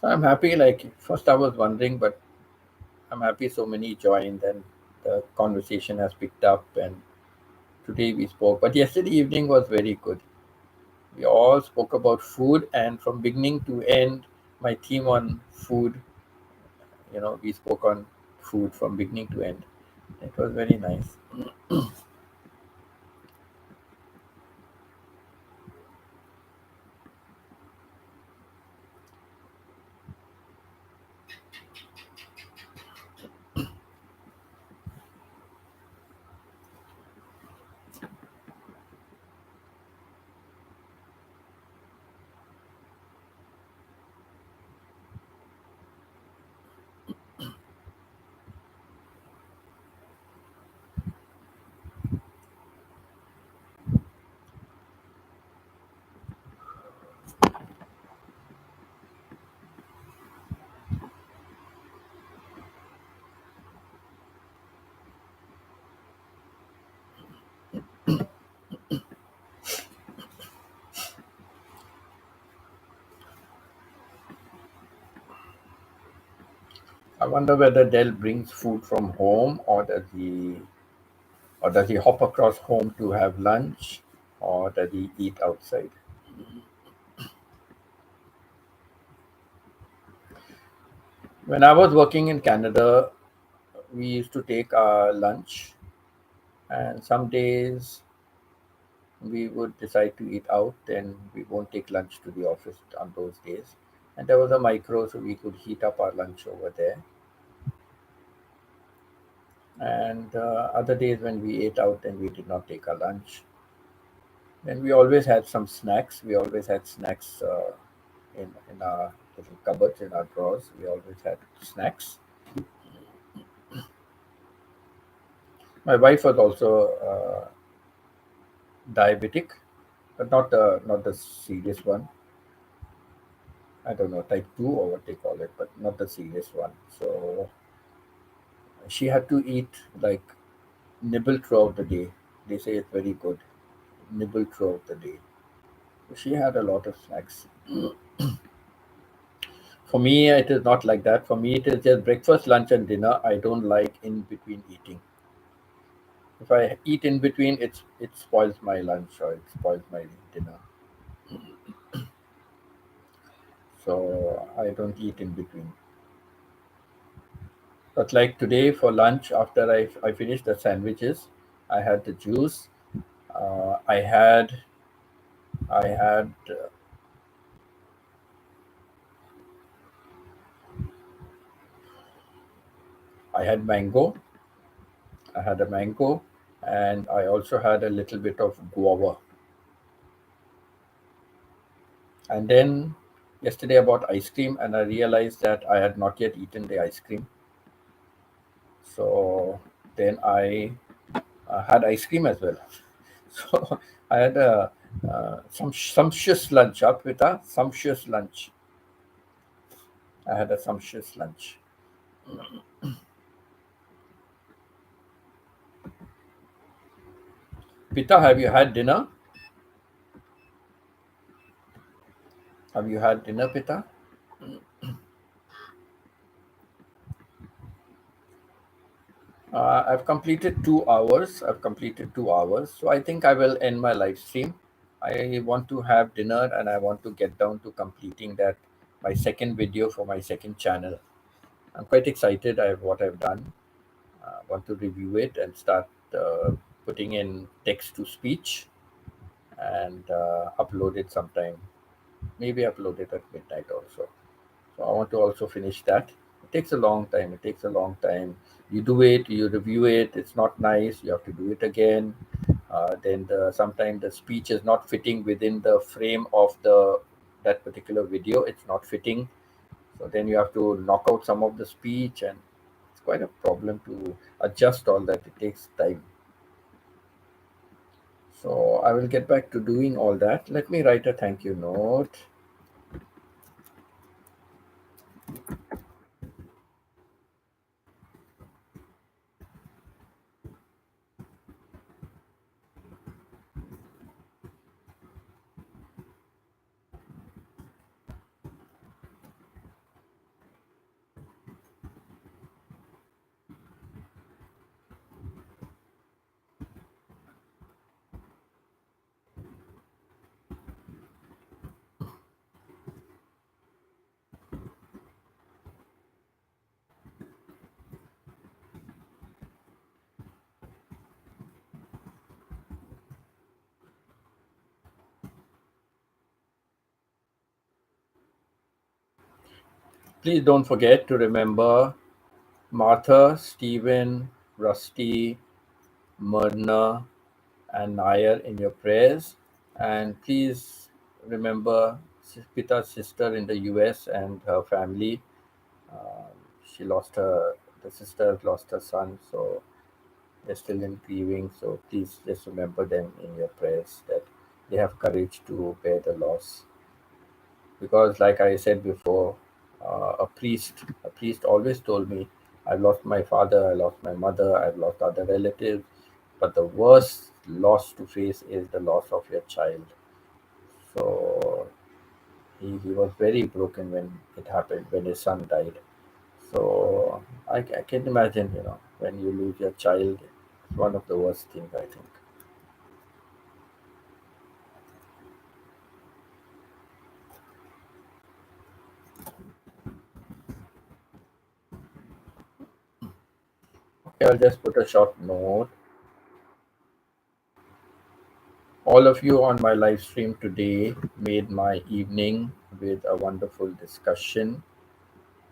Speaker 1: So I'm happy. Like first, I was wondering, but I'm happy so many joined, and the conversation has picked up. And today we spoke, but yesterday evening was very good. We all spoke about food, and from beginning to end, my theme on food, we spoke on food from beginning to end. It was very nice. I wonder whether Dell brings food from home, or does he hop across home to have lunch, or does he eat outside? When I was working in Canada, we used to take our lunch, and some days we would decide to eat out, then we won't take lunch to the office on those days. And there was a micro, so we could heat up our lunch over there. And other days when we ate out, then we did not take our lunch. Then we always had some snacks. We always had snacks in our little cupboards, in our drawers. We always had snacks. My wife was also diabetic, but not the serious one. I don't know, type 2 or what they call it, but not the serious one. So she had to eat like nibble throughout the day. They say it's very good. Nibble throughout the day. So she had a lot of snacks. For me, it is not like that. For me, it is just breakfast, lunch, and dinner. I don't like in between eating. If I eat in between, it spoils my lunch or it spoils my dinner. So I don't eat in between. But like today for lunch, after I finished the sandwiches, I had the juice. Uh, I had I had I had mango. I had a mango, and I also had a little bit of guava. And then yesterday I bought ice cream, and I realized that I had not yet eaten the ice cream. So then I had ice cream as well. So I had some sumptuous lunch up with a sumptuous lunch. I had a sumptuous lunch. Pita, have you had dinner? Have you had dinner, Pita? I've completed 2 hours. I've completed 2 hours. So I think I will end my live stream. I want to have dinner and I want to get down to completing that my second video for my second channel. I'm quite excited at what I've done. Want to review it and start putting in text to speech and upload it sometime. Maybe upload it at midnight also. So I want to also finish that. It takes a long time. It takes a long time. You do it, you review it. It's not nice. You have to do it again. Sometimes the speech is not fitting within the frame of the that particular video. It's not fitting. So then you have to knock out some of the speech, and it's quite a problem to adjust all that. It takes time. So I will get back to doing all that. Let me write a thank you note. Please don't forget to remember Martha, Stephen, Rusty, Myrna, and Nair in your prayers. And please remember Pita's sister in the US and her family. Um, she lost her, the sister lost her son, so they're still in grieving. So please just remember them in your prayers that they have courage to bear the loss. Because, like I said before, a priest always told me, "I've lost my father, I lost my mother, I've lost other relatives, but the worst loss to face is the loss of your child." So he was very broken when it happened, when his son died. So I can imagine, when you lose your child, it's one of the worst things, I think. Okay, I'll just put a short note. All of you on my live stream today made my evening with a wonderful discussion.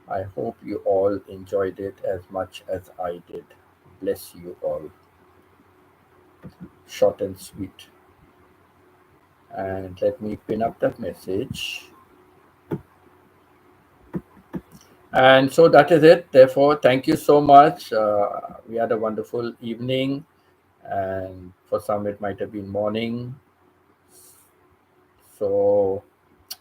Speaker 1: I hope you all enjoyed it as much as I did. Bless you all. Short and sweet. And let me pin up that message. And so that is it. Therefore, thank you so much. We had a wonderful evening, and for some, it might have been morning. So,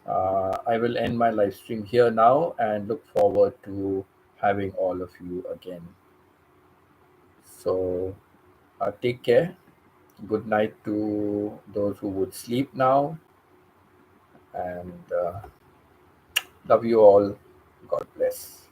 Speaker 1: I will end my live stream here now and look forward to having all of you again. So, take care. Good night to those who would sleep now, and love you all. God bless.